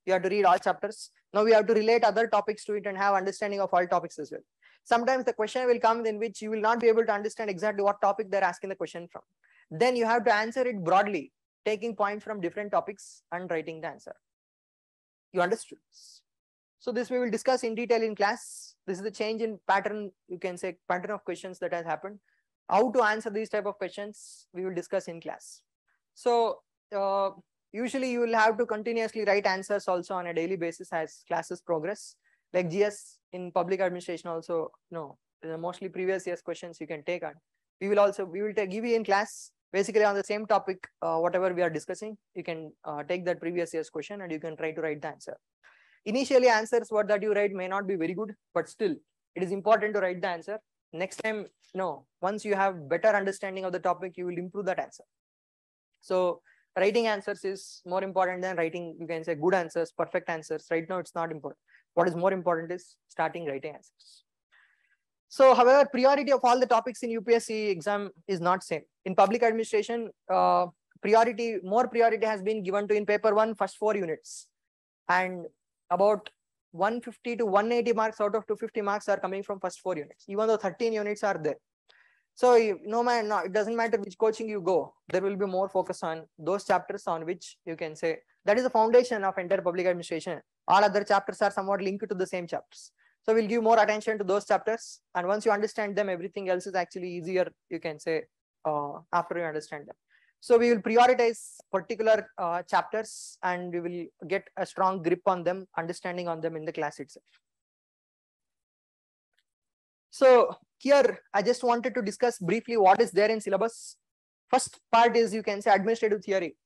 You have to read all chapters. Now we have to relate other topics to it and have understanding of all topics as well. Sometimes the question will come in which you will not be able to understand exactly what topic they're asking the question from. Then you have to answer it broadly, taking points from different topics and writing the answer. You understood? So this we will discuss in detail in class. This is the change in pattern, you can say, pattern of questions that has happened. How to answer these type of questions, we will discuss in class. So usually you will have to continuously write answers also on a daily basis as classes progress. Like GS in public administration also, mostly previous year's questions you can take on. We will give you in class basically on the same topic, whatever we are discussing. You can take that previous year's question and you can try to write the answer. Initially, answers what that you write may not be very good, but still it is important to write the answer. Next time, once you have better understanding of the topic, you will improve that answer. So writing answers is more important than writing, you can say, good answers, perfect answers. Right now, it's not important. What is more important is starting writing answers. So, however, priority of all the topics in UPSC exam is not same. In public administration, more priority has been given to in paper 1 first 4 units, and about 150 to 180 marks out of 250 marks are coming from first 4 units, even though 13 units are there. So no, it doesn't matter which coaching you go, there will be more focus on those chapters on which you can say that is the foundation of entire public administration. All other chapters are somewhat linked to the same chapters. So we'll give more attention to those chapters, and once you understand them, everything else is actually easier, you can say, after you understand them. So we will prioritize particular chapters, and we will get a strong grip on them, understanding on them in the class itself. So here I just wanted to discuss briefly what is there in syllabus. First part is, you can say, administrative theory.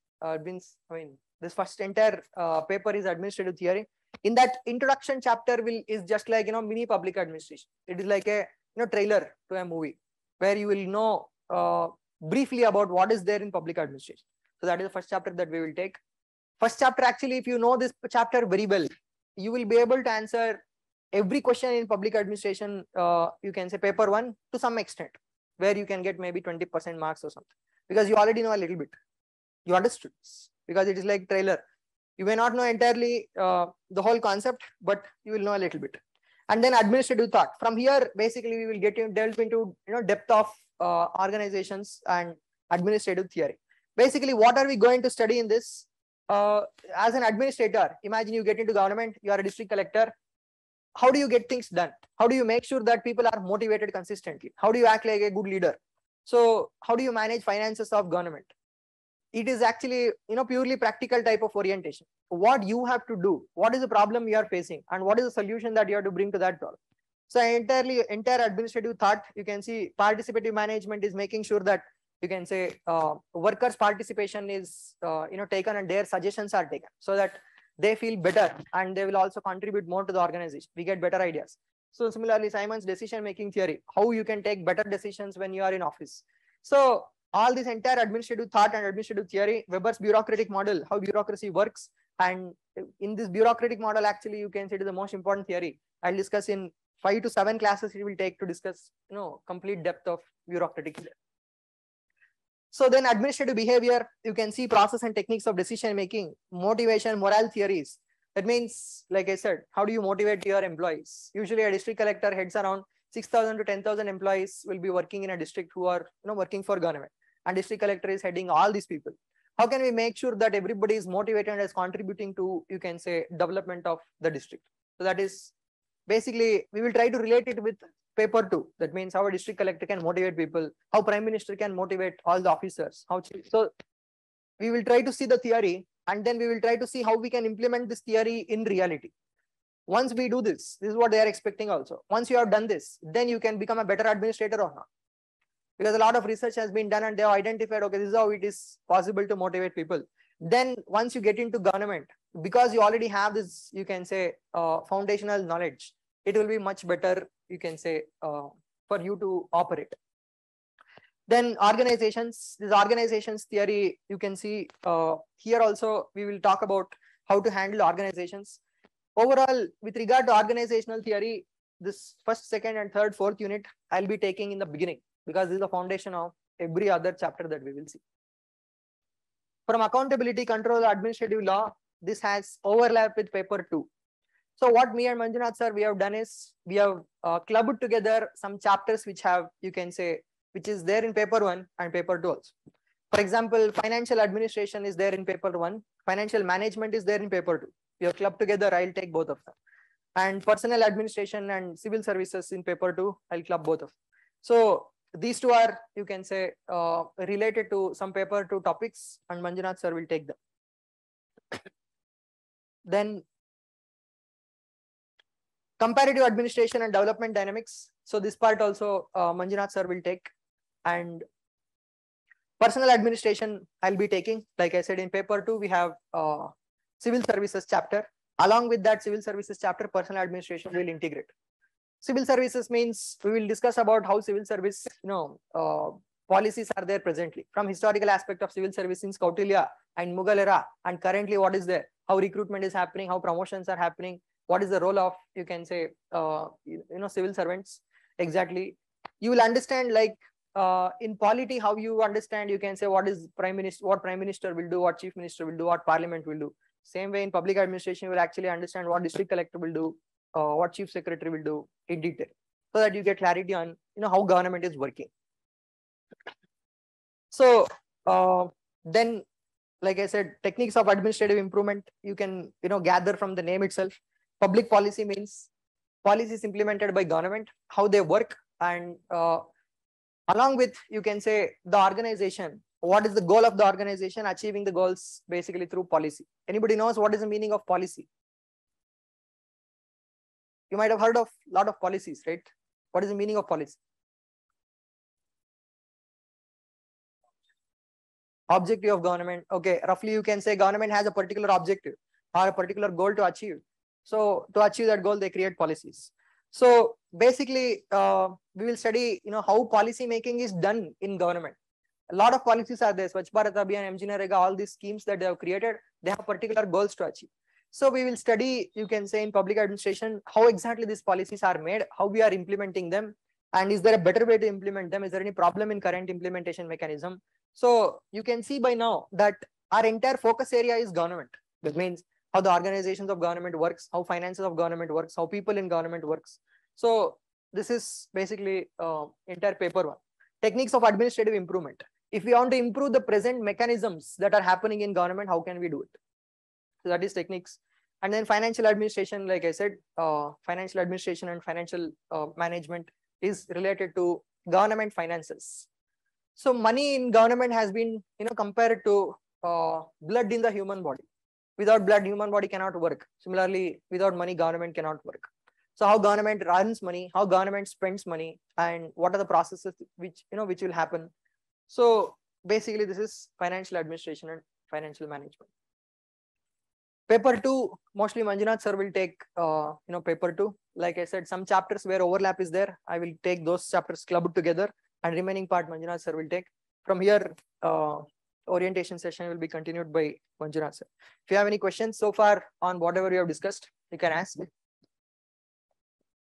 This first entire paper is administrative theory. In that, introduction chapter is just like mini public administration. It is like a trailer to a movie where you will know briefly about what is there in public administration. So that is the first chapter that we will take. First chapter, actually, if you know this chapter very well, you will be able to answer every question in public administration, you can say paper 1 to some extent, where you can get maybe 20% marks or something, because you already know a little bit. You understood this, because it is like trailer. You may not know entirely the whole concept, but you will know a little bit. And then administrative thought. From here, basically, we will delve into depth of organizations and administrative theory. Basically, what are we going to study in this? As an administrator, imagine you get into government, you are a district collector. How do you get things done? How do you make sure that people are motivated consistently? How do you act like a good leader? So how do you manage finances of government? It is actually purely practical type of orientation. What you have to do, what is the problem you are facing, and what is the solution that you have to bring to that problem. So entire administrative thought, you can see participative management is making sure that you can say workers' participation is taken, and their suggestions are taken, so that they feel better and they will also contribute more to the organization. We get better ideas. So similarly, Simon's decision-making theory, how you can take better decisions when you are in office. So all this entire administrative thought and administrative theory, Weber's bureaucratic model, how bureaucracy works. And in this bureaucratic model, actually, you can say it is the most important theory. I'll discuss in 5 to 7 classes it will take to discuss, complete depth of bureaucratic theory. So then administrative behavior, you can see process and techniques of decision making, motivation, morale theories. That means, like I said, how do you motivate your employees? Usually a district collector heads around 6,000 to 10,000 employees will be working in a district who are working for government, and district collector is heading all these people. How can we make sure that everybody is motivated and is contributing to, you can say, development of the district? So that is basically, we will try to relate it with paper 2. That means how a district collector can motivate people, how prime minister can motivate all the officers. So we will try to see the theory, and then we will try to see how we can implement this theory in reality. Once we do this is what they are expecting also. Once you have done this, then you can become a better administrator or not. Because a lot of research has been done and they have identified, okay, this is how it is possible to motivate people. Then once you get into government, because you already have this, you can say, foundational knowledge, it will be much better, you can say, for you to operate. Then organizations, this organizations theory, you can see here also, we will talk about how to handle organizations. Overall, with regard to organizational theory, this first, second, and third, fourth unit, I'll be taking in the beginning, because this is the foundation of every other chapter that we will see. From accountability, control, administrative law, this has overlap with paper 2. So what me and Manjunath sir, we have done is, we have clubbed together some chapters which have, you can say, which is there in paper 1 and paper 2 also. For example, financial administration is there in paper 1, financial management is there in paper 2. We have clubbed together, I'll take both of them. And personnel administration and civil services in paper 2, I'll club both of them. So these two are, you can say, related to some paper 2 topics, and Manjunath sir will take them. Then comparative administration and development dynamics. So this part also Manjunath sir will take. And personal administration I'll be taking. Like I said, in paper 2, we have civil services chapter. Along with that civil services chapter, personal administration will integrate. Civil services means we will discuss about how civil service, policies are there presently, from historical aspect of civil service in Kautilya and Mughal era, and currently what is there, how recruitment is happening, how promotions are happening, what is the role of, you can say, civil servants exactly. You will understand, like in polity, how you understand, you can say what is what prime minister will do, what chief minister will do, what parliament will do. Same way in public administration, you will actually understand what district collector will do, what chief secretary will do in detail, so that you get clarity on how government is working. So then, like I said, techniques of administrative improvement, you can gather from the name itself. Public policy means policies implemented by government, how they work, and along with, you can say, the organization, what is the goal of the organization, achieving the goals basically through policy. Anybody knows what is the meaning of policy? You might have heard of a lot of policies, right? What is the meaning of policy? Objective of government. Okay, roughly you can say government has a particular objective or a particular goal to achieve. So to achieve that goal, they create policies. So basically, we will study how policy making is done in government. A lot of policies are there. Swachh Bharat Abhiyan, MGNREGA, all these schemes that they have created, they have particular goals to achieve. So we will study, you can say, in public administration, how exactly these policies are made, how we are implementing them, and is there a better way to implement them? Is there any problem in current implementation mechanism? So you can see by now that our entire focus area is government. That means how the organizations of government works, how finances of government works, how people in government works. So this is basically entire paper one. Techniques of administrative improvement. If we want to improve the present mechanisms that are happening in government, how can we do it? So that is techniques. And then financial administration, like I said, financial administration and financial management is related to government finances. So money in government has been, compared to blood in the human body. Without blood, human body cannot work. Similarly, without money, government cannot work. So how government runs money, how government spends money, and what are the processes which will happen. So basically, this is financial administration and financial management. Paper 2, mostly Manjunath sir will take, paper 2. Like I said, some chapters where overlap is there, I will take those chapters clubbed together, and remaining part Manjunath sir will take. From here, orientation session will be continued by Manjunath sir. If you have any questions so far on whatever we have discussed, you can ask.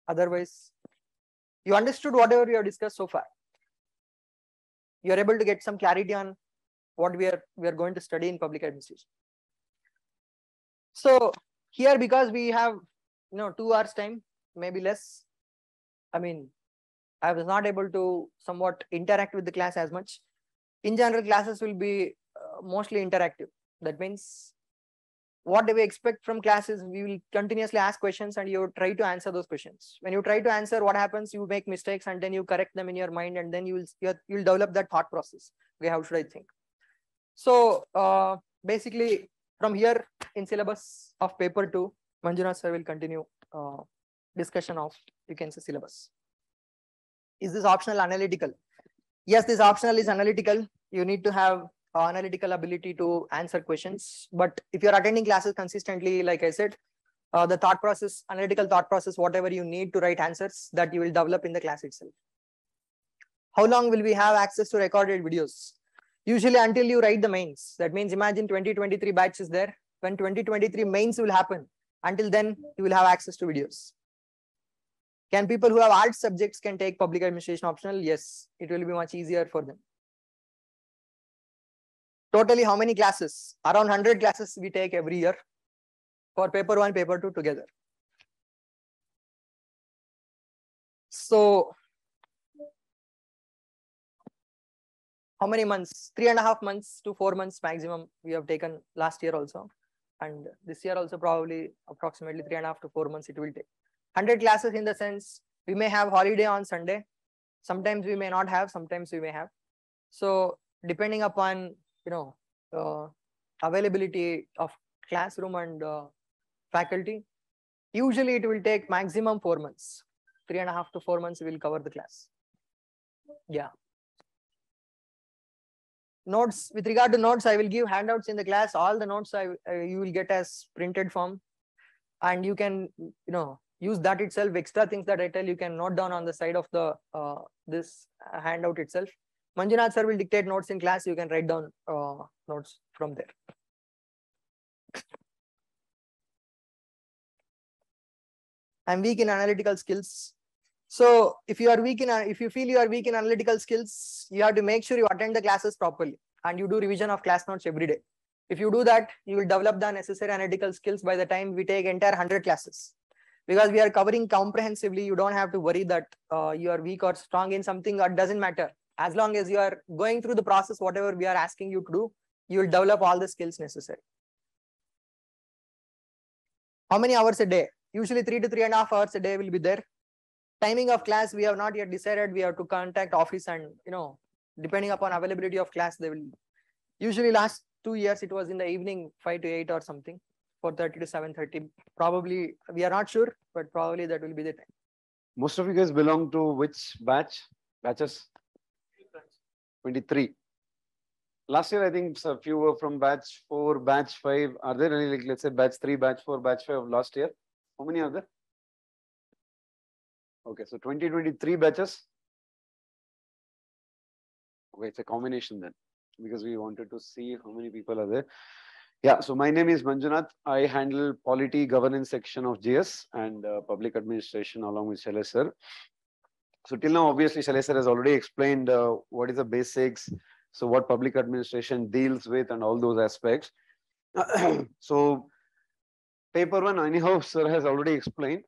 Otherwise, you understood whatever we have discussed so far. You are able to get some clarity on what we are going to study in public administration. So here, because we have 2 hours time, maybe less. I mean, I was not able to somewhat interact with the class as much. In general, classes will be mostly interactive. That means what do we expect from classes? We will continuously ask questions and you try to answer those questions. When you try to answer, what happens? You make mistakes and then you correct them in your mind, and then you'll develop that thought process. Okay, how should I think? So basically, from here in syllabus of paper 2, Manjunath sir will continue discussion of, you can say, syllabus. Is this optional analytical? Yes, this optional is analytical. You need to have analytical ability to answer questions. But if you're attending classes consistently, like I said, the thought process, analytical thought process, whatever you need to write answers, that you will develop in the class itself. How long will we have access to recorded videos? Usually until you write the mains. That means imagine 2023 batch is there. When 2023 mains will happen, until then you will have access to videos. Can people who have art subjects can take public administration optional? Yes, it will be much easier for them. Totally how many classes? Around 100 classes we take every year for paper 1, paper 2 together. So how many months? 3.5 months to 4 months maximum we have taken last year also. And this year also probably approximately 3.5 to 4 months it will take. 100 classes in the sense we may have holiday on Sunday. Sometimes we may not have, sometimes we may have. So depending upon, availability of classroom and faculty, usually it will take maximum 4 months. 3.5 to 4 months we will cover the class. Yeah. Notes, with regard to notes, I will give handouts in the class. All the notes you will get as printed form, and you can use that itself. Extra things that I tell you can note down on the side of the this handout itself. Manjunath sir will dictate notes in class. You can write down notes from there. I'm weak in analytical skills. So if you are weak in, if you feel you are weak in analytical skills, you have to make sure you attend the classes properly and you do revision of class notes every day. If you do that, you will develop the necessary analytical skills by the time we take entire 100 classes. Because we are covering comprehensively, you don't have to worry that you are weak or strong in something. That doesn't matter. As long as you are going through the process, whatever we are asking you to do, you will develop all the skills necessary. How many hours a day? Usually 3 to 3.5 hours a day will be there. Timing of class, we have not yet decided. We have to contact office and, depending upon availability of class, they will usually last 2 years. It was in the evening, 5 to 8 or something, 4:30 to 7:30. Probably, we are not sure, but probably that will be the time. Most of you guys belong to which batch? Batches? 23. Last year, I think a few were from batch 4, batch 5. Are there any, like, let's say, batch 3, batch 4, batch 5 of last year? How many are there? Okay, so 2023 batches. Okay, it's a combination then, because we wanted to see how many people are there. Yeah, so my name is Manjunath. I handle polity governance section of GS and public administration along with Shailesh sir. So till now, obviously, Shailesh sir has already explained what is the basics, so what public administration deals with and all those aspects. So paper one, anyhow, sir has already explained.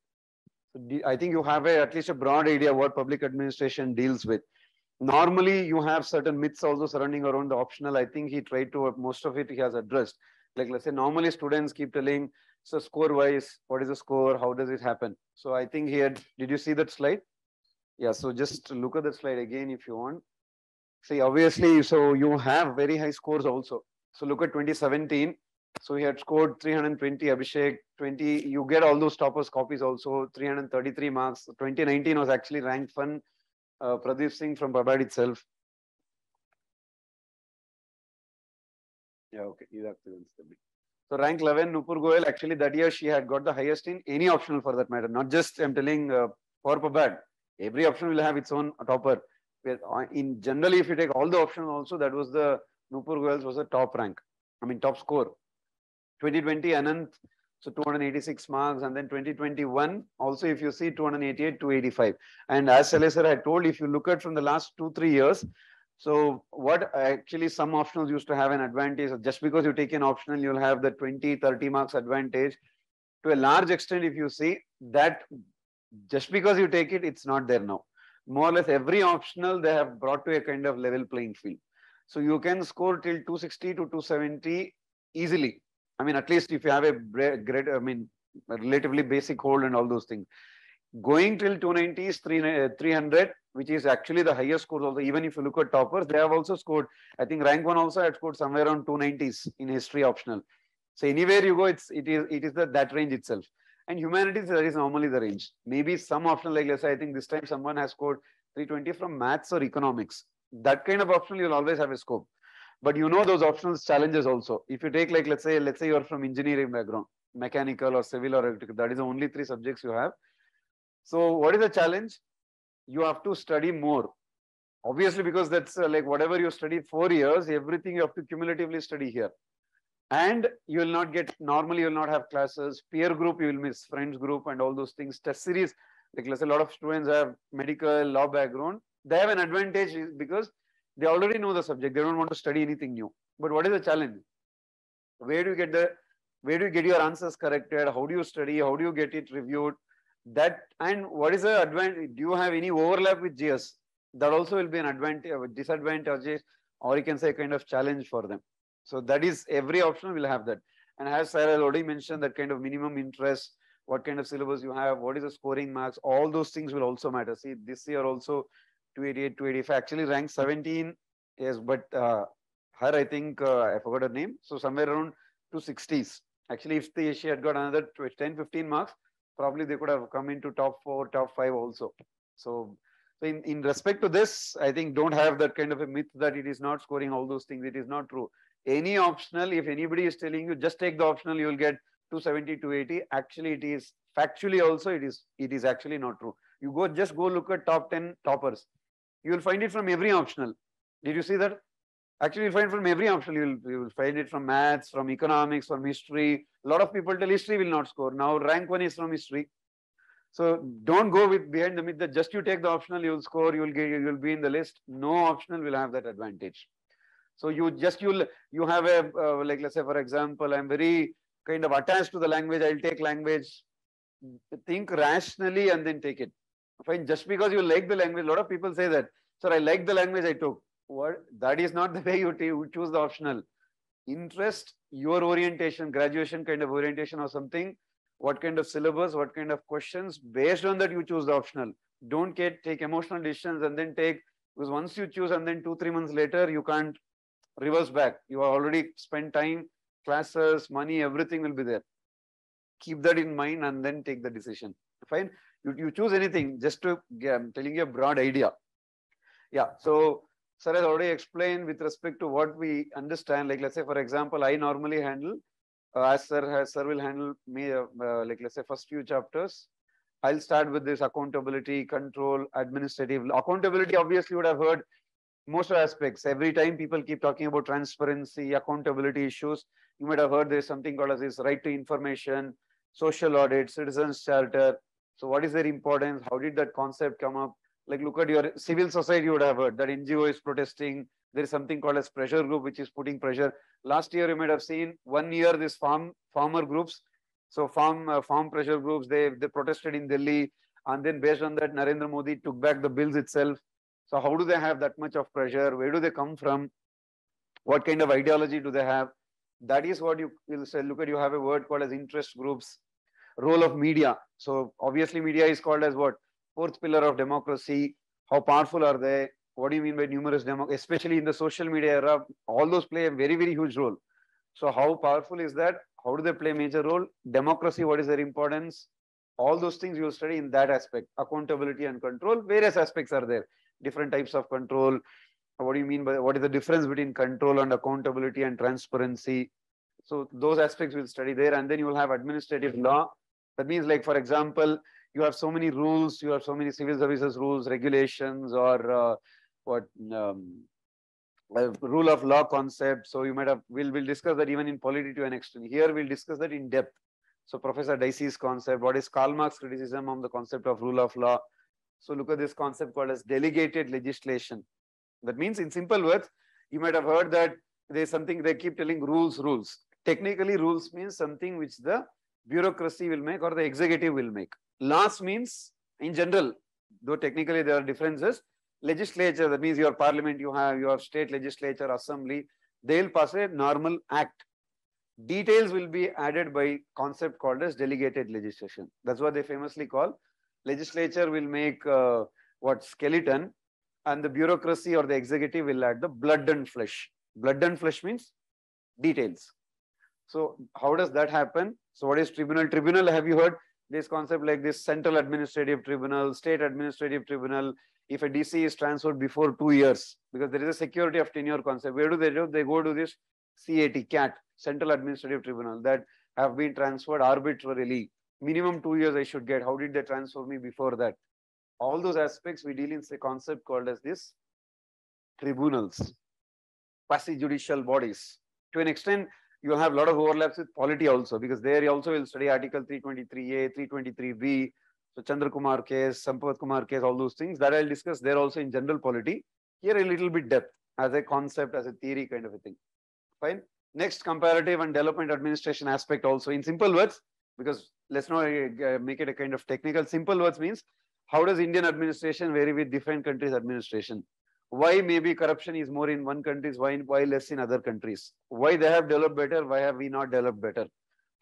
So I think you have at least a broad idea what public administration deals with. Normally, you have certain myths also surrounding around the optional. I think he tried to, most of it he has addressed. Like, let's say, normally students keep telling, so score-wise, what is the score? How does it happen? So I think he had, did you see that slide? Yeah, so just look at that slide again if you want. See, obviously, so you have very high scores also. So look at 2017. So he had scored 320, Abhishek, 20. You get all those toppers copies also, 333 marks. 2019 was actually ranked fun. Pradeep Singh from Babad itself. Yeah, okay. So rank 11, Nupur Goyal, actually that year she had got the highest in any optional for that matter. Not just, I'm telling, for Babad. Every option will have its own topper. In generally, if you take all the options also, that was the Nupur Goyal's was a top rank. I mean, top score. 2020, Anant, so 286 marks. And then 2021, also if you see 288, 285. And as Shailesh sir had told, if you look at from the last 2-3 years, so what actually some optionals used to have an advantage, just because you take an optional, you'll have the 20, 30 marks advantage. To a large extent, if you see that just because you take it, it's not there now. More or less every optional they have brought to a kind of level playing field. So you can score till 260 to 270 easily. I mean, at least if you have a great, I mean, a relatively basic hold and all those things. Going till 290 is 300, which is actually the highest score also. Even if you look at toppers, they have also scored, I think rank 1 also had scored somewhere around 290s in history optional. So anywhere you go, it is that range itself. And humanities, that is normally the range. Maybe some optional, like let's say, I think this time someone has scored 320 from maths or economics. That kind of optional, you'll always have a scope. But you know those optional challenges also. If you take, like, let's say you're from engineering background, mechanical or civil or electrical, that is the only 3 subjects you have. So what is the challenge? You have to study more. Obviously, because that's like whatever you studied 4 years, everything you have to cumulatively study here. And you will not get, normally you will not have classes, peer group, you will miss, friends group and all those things. Test series, like let's say a lot of students have medical, law background. They have an advantage because they already know the subject. They don't want to study anything new. But what is the challenge? Where do you get your answers corrected? How do you study? How do you get it reviewed? That, and what is the advantage? Do you have any overlap with GS? That also will be an advantage, disadvantage, or you can say kind of challenge for them. So that is, every option will have that. And as Sarah already mentioned, that kind of minimum interest, what kind of syllabus you have, what is the scoring marks, all those things will also matter. See, this year also 288, 285, actually ranked 17, yes, but her, I think, I forgot her name. So somewhere around 260s. Actually, if she had got another 10, 15 marks, probably they could have come into top 4, top 5 also. So in respect to this, I think don't have that kind of a myth that it is not scoring all those things. It is not true. Any optional, if anybody is telling you just take the optional, you will get 270, 280. Actually, it is factually also it is actually not true. You just go look at top 10 toppers. You will find it from every optional. Did you see that? Actually, you'll find from every optional. You will find it from maths, from economics, from history. A lot of people tell history will not score. Now rank 1 is from history. So don't go with behind the myth that just you take the optional, you'll score, you'll be in the list. No optional will have that advantage. So you have a like, let's say for example, I'm very kind of attached to the language. I'll take language. Think rationally and then take it. Fine. Just because you like the language, a lot of people say that. Sir, I like the language I took. What? That is not the way you choose the optional. Interest, your orientation, graduation kind of orientation or something. What kind of syllabus? What kind of questions? Based on that, you choose the optional. Don't take emotional decisions and then take, because once you choose and then 2-3 months later you can't reverse back. You have already spent time, classes, money, everything will be there. Keep that in mind and then take the decision. Fine. You choose anything, just to, I'm telling you a broad idea. Yeah. So sir has already explained with respect to what we understand. Like, let's say for example, I normally handle as sir will handle me like, let's say first few chapters. I'll start with this accountability, control, administrative. Accountability, obviously you would have heard most of aspects. Every time people keep talking about transparency, accountability issues, you might have heard there's something called as this right to information, social audit, citizens charter. So what is their importance? How did that concept come up? Like, look at your civil society, you would have heard that NGO is protesting. There is something called as pressure group, which is putting pressure. Last year, you might have seen 1 year this farmer groups. So farm pressure groups, they protested in Delhi. And then based on that, Narendra Modi took back the bills itself. So how do they have that much of pressure? Where do they come from? What kind of ideology do they have? That is what you will say. Look at, you have a word called as interest groups. Role of media. So obviously media is called as what? Fourth pillar of democracy. How powerful are they? What do you mean by numerous especially in the social media era? All those play a very, very huge role. So how powerful is that? How do they play a major role? Democracy, what is their importance? All those things you will study in that aspect. Accountability and control. Various aspects are there. Different types of control. What do you mean by, what is the difference between control and accountability and transparency? So those aspects we'll study there. And then you will have administrative law. That means, like, for example, you have so many rules, you have so many civil services rules, regulations, or rule of law concept. So you might have, we'll discuss that even in polity to an extent. Here we'll discuss that in depth. So Professor Dicey's concept, what is Karl Marx criticism on the concept of rule of law? So look at this concept called as delegated legislation. That means, in simple words, you might have heard that there's something they keep telling rules. Technically, rules means something which the bureaucracy will make or the executive will make. Laws means, in general, though technically there are differences, legislature, that means your parliament, you have state legislature, assembly, they'll pass a normal act. Details will be added by concept called as delegated legislation. That's what they famously call. Legislature will make skeleton, and the bureaucracy or the executive will add the blood and flesh. Blood and flesh means details. So how does that happen? So what is tribunal? Tribunal, have you heard this concept like this? Central administrative tribunal, state administrative tribunal. If a DC is transferred before 2 years, because there is a security of tenure concept, where do? They go to this CAT, Central Administrative Tribunal, that have been transferred arbitrarily. Minimum 2 years I should get. How did they transfer me before that? All those aspects we deal in a concept called as this tribunals, quasi judicial bodies. To an extent, you have a lot of overlaps with polity also, because there you also will study Article 323A, 323B, so Chandra Kumar case, Sampath Kumar case, all those things that I'll discuss there also in general polity. Here a little bit depth as a concept, as a theory kind of a thing. Fine. Next, comparative and development administration aspect also in simple words, because let's not make it a kind of technical. Simple words means, how does Indian administration vary with different countries' administration? Why maybe corruption is more in one country, why less in other countries? Why they have developed better, why have we not developed better?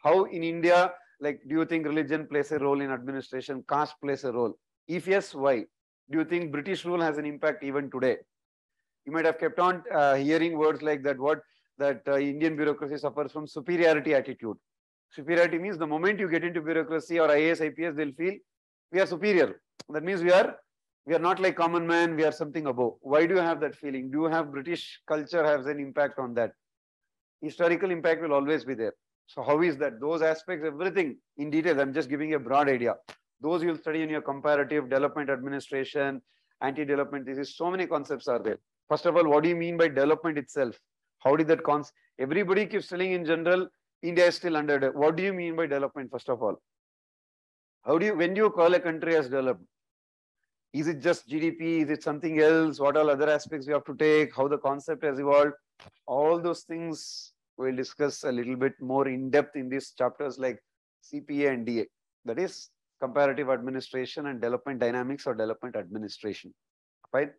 How in India, like, do you think religion plays a role in administration? Caste plays a role? If yes, why? Do you think British rule has an impact even today? You might have kept on hearing words like that, Indian bureaucracy suffers from superiority attitude. Superiority means the moment you get into bureaucracy or IAS, IPS, they'll feel we are superior. That means we are not like common man, we are something above. Why do you have that feeling? Do you have British culture has an impact on that? Historical impact will always be there. So how is that? Those aspects, everything in detail, I'm just giving a broad idea. Those you'll study in your comparative, development administration, anti-development thesis. So many concepts are there. First of all, what do you mean by development itself? How did that concept? Everybody keeps telling in general, India is still under. What do you mean by development, first of all? When do you call a country as developed? Is it just GDP? Is it something else? What all other aspects we have to take? How the concept has evolved? All those things we'll discuss a little bit more in depth in these chapters like CPA and DA. That is comparative administration and development dynamics or development administration. Right?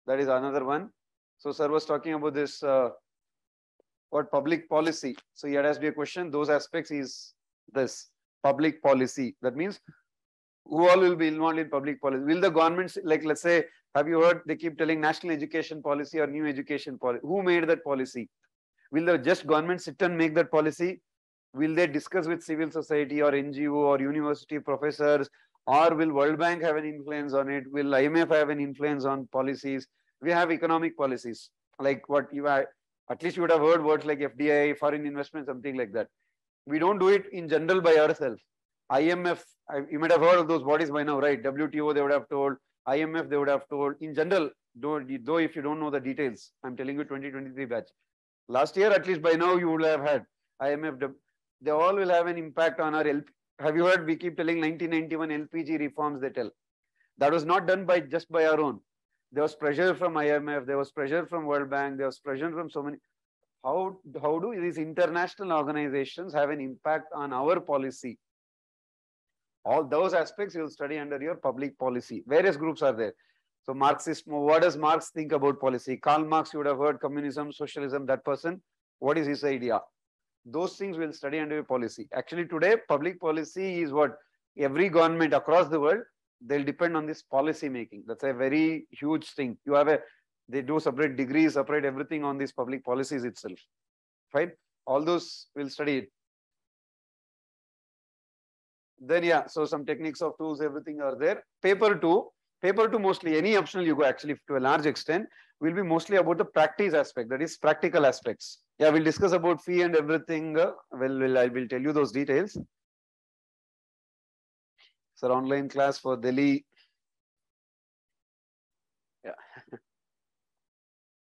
That is another one. So sir was talking about this what public policy. So he had asked me a question. Those aspects is this public policy. That means who all will be involved in public policy? Will the governments, like let's say, have you heard they keep telling national education policy or new education policy? Who made that policy? Will the just government sit and make that policy? Will they discuss with civil society or NGO or university professors? Or will World Bank have an influence on it? Will IMF have an influence on policies? We have economic policies, like what you are, at least you would have heard words like FDI, foreign investment, something like that. We don't do it in general by ourselves. IMF, you might have heard of those bodies by now, right? WTO, they would have told. IMF, they would have told. In general, though if you don't know the details, I'm telling you 2023 batch. Last year, at least by now, you would have had IMF. They all will have an impact on our LP. Have you heard we keep telling 1991 LPG reforms they tell? That was not done by just by our own. There was pressure from IMF, there was pressure from World Bank, there was pressure from so many. How do these international organizations have an impact on our policy? All those aspects you'll study under your public policy. Various groups are there. So Marxist, what does Marx think about policy? Karl Marx, you would have heard communism, socialism, that person. What is his idea? Those things we'll study under your policy. Actually today, public policy is what every government across the world, they'll depend on this policy making. That's a very huge thing. They do separate degrees, separate everything on these public policies itself. Right? All those we'll study it. Then yeah, so some techniques of tools, everything are there. Paper two mostly, any optional you go actually to a large extent, will be mostly about the practice aspect, that is practical aspects. Yeah, we'll discuss about fee and everything. I will tell you those details. So online class for Delhi. Yeah.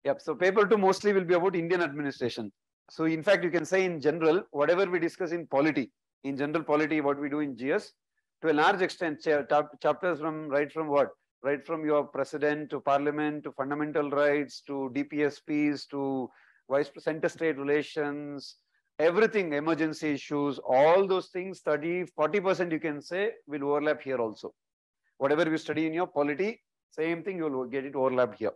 Yep. So paper two mostly will be about Indian administration. So in fact, you can say in general, whatever we discuss in polity, in general polity, what we do in GS, to a large extent, chapters right from your president to parliament to fundamental rights to DPSPs to center state relations, everything, emergency issues, all those things study 40% you can say will overlap here also. Whatever you study in your polity, same thing, you'll get it overlap here.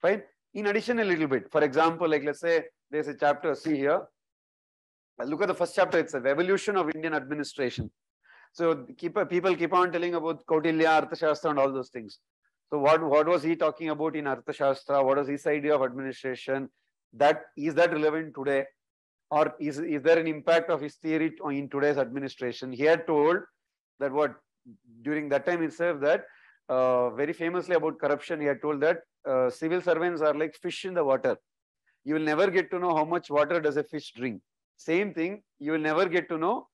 Fine. In addition, a little bit. For example, like let's say there's a chapter, see here. Look at the first chapter, it's the evolution of Indian administration. So people keep on telling about Kautilya, Arthashastra and all those things. So what was he talking about in Arthashastra? What was his idea of administration? Is that relevant today? Or is there an impact of his theory in today's administration? He had told that during that time itself that very famously about corruption, he had told that civil servants are like fish in the water. You will never get to know how much water does a fish drink. Same thing, you will never get to know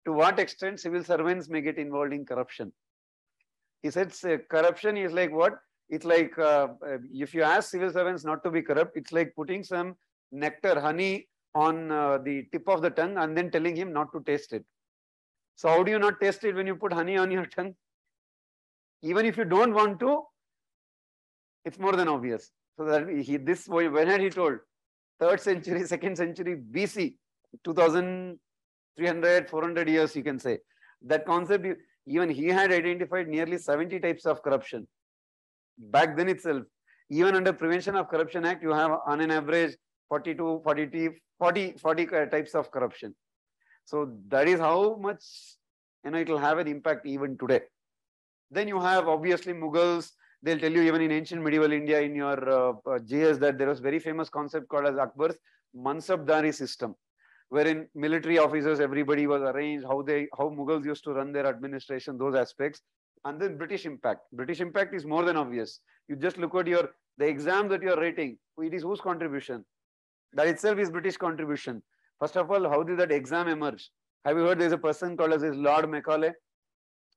to what extent civil servants may get involved in corruption. He said corruption is like what? It's like if you ask civil servants not to be corrupt, it's like putting some nectar, honey on the tip of the tongue and then telling him not to taste it. So how do you not taste it when you put honey on your tongue? Even if you don't want to, it's more than obvious. So that when had he told? 3rd century, 2nd century BC, 2300, 400 years you can say. That concept, even he had identified nearly 70 types of corruption. Back then itself, even under Prevention of Corruption Act, you have on an average 40 types of corruption. So that is how much it will have an impact even today. Then you have obviously Mughals. They'll tell you even in ancient medieval India in your GS that there was very famous concept called as Akbar's Mansabdari system, wherein military officers, everybody was arranged, how Mughals used to run their administration, those aspects. And then British impact. British impact is more than obvious. You just look at the exam that you are writing. It is whose contribution? That itself is British contribution. First of all, how did that exam emerge? Have you heard there is a person called as Lord Macaulay?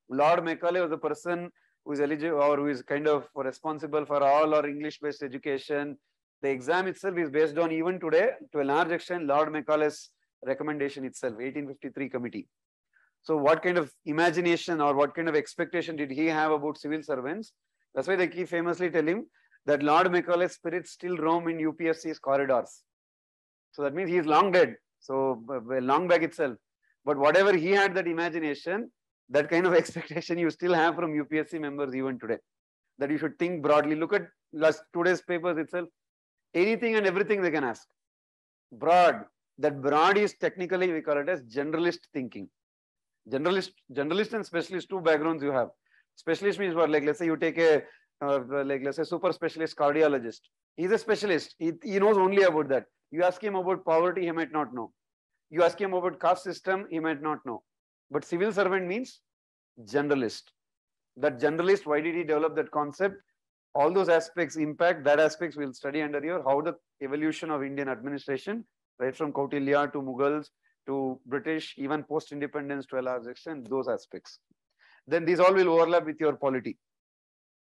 Lord Macaulay was a person who is eligible or who is kind of responsible for all our English-based education. The exam itself is based on, even today, to a large extent, Lord Macaulay's recommendation itself, 1853 committee. So what kind of imagination or what kind of expectation did he have about civil servants? That's why they keep famously tell him that Lord Macaulay's spirits still roam in UPSC's corridors. So that means he is long dead. So long back itself. But whatever he had that imagination, that kind of expectation you still have from UPSC members even today. That you should think broadly. Look at today's papers itself. Anything and everything they can ask. Broad. That broad is technically, we call it as generalist thinking. Generalist and specialist, two backgrounds you have. Specialist means what? Like let's say you take a let's say super specialist cardiologist. He's a specialist. He knows only about that. You ask him about poverty, he might not know. You ask him about caste system, he might not know. But civil servant means generalist. That generalist, why did he develop that concept? All those aspects impact, that aspects we'll study under here, how the evolution of Indian administration, right from Kautilya to Mughals to British, even post-independence to a large extent, those aspects. Then these all will overlap with your polity.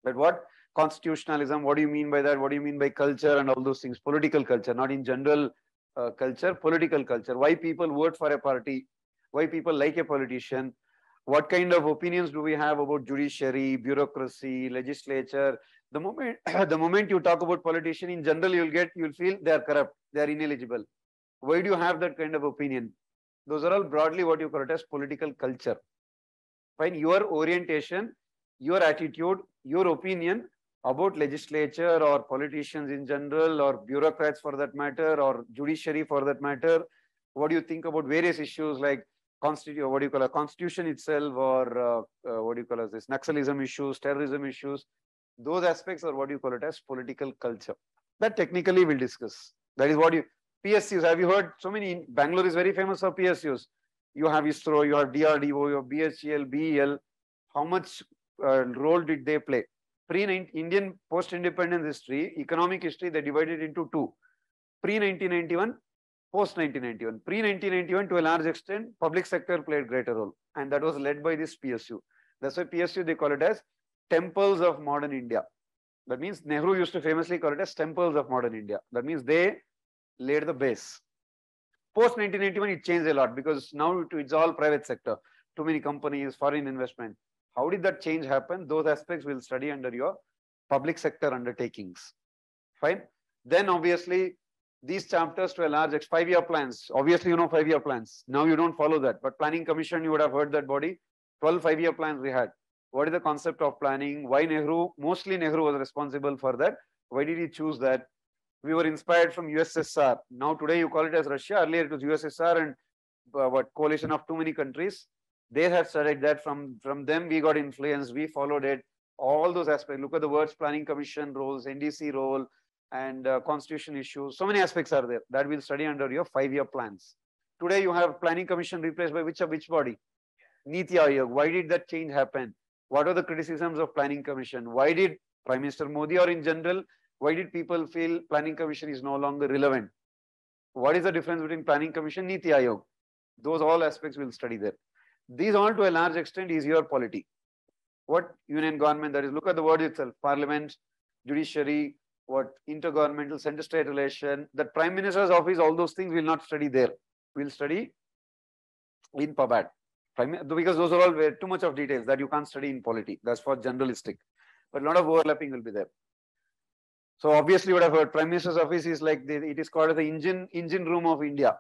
But what? Constitutionalism, what do you mean by that? What do you mean by culture and all those things? Political culture, not in general culture, political culture. Why people vote for a party? Why people like a politician? What kind of opinions do we have about judiciary, bureaucracy, legislature? The moment you talk about politician in general, you'll feel they are corrupt, they are ineligible. Why do you have that kind of opinion? Those are all broadly what you call it as political culture. Fine, your orientation, your attitude, your opinion about legislature or politicians in general or bureaucrats for that matter or judiciary for that matter. What do you think about various issues like constitution itself or what do you call as this Naxalism issues, terrorism issues? Those aspects are what you call it as political culture. That technically we'll discuss. That is what PSUs, have you heard so many? Bangalore is very famous for PSUs. You have ISRO, you have DRDO, you have BHEL, BEL. How much role did they play? Pre-Indian post-independence history, economic history, they divided into two. Pre-1991, post-1991. Pre-1991, to a large extent, public sector played greater role. And that was led by this PSU. That's why PSU, they call it as temples of modern India. That means Nehru used to famously call it as temples of modern India. That means they laid the base. Post 1991, it changed a lot because now it's all private sector. Too many companies, foreign investment. How did that change happen? Those aspects we'll study under your public sector undertakings. Fine. Then obviously, these chapters to a large extent, 5-year plans. Obviously, you know 5-year plans. Now you don't follow that. But planning commission, you would have heard that body. 12 5-year plans we had. What is the concept of planning? Why Nehru? Mostly Nehru was responsible for that. Why did he choose that? We were inspired from USSR. Now today you call it as Russia. Earlier it was USSR and what coalition of too many countries. They had studied that. From them we got influence. We followed it. All those aspects. Look at the words planning commission roles, NDC role, and constitution issues. So many aspects are there that we'll study under your 5-year plans. Today you have planning commission replaced by which body? Niti Aayog. Why did that change happen? What are the criticisms of planning commission? Why did Prime Minister Modi or in general, why did people feel planning commission is no longer relevant? What is the difference between planning commission, Niti Aayog? Those all aspects we'll study there. These all to a large extent is your polity. What union government, that is, look at the word itself, parliament, judiciary, what intergovernmental center-state relation, that prime minister's office, all those things we'll not study there. We'll study in PABAD. Because those are all too much of details that you can't study in polity. That's for generalistic. But a lot of overlapping will be there. So obviously you would have heard Prime Minister's office is like, it is called the engine room of India.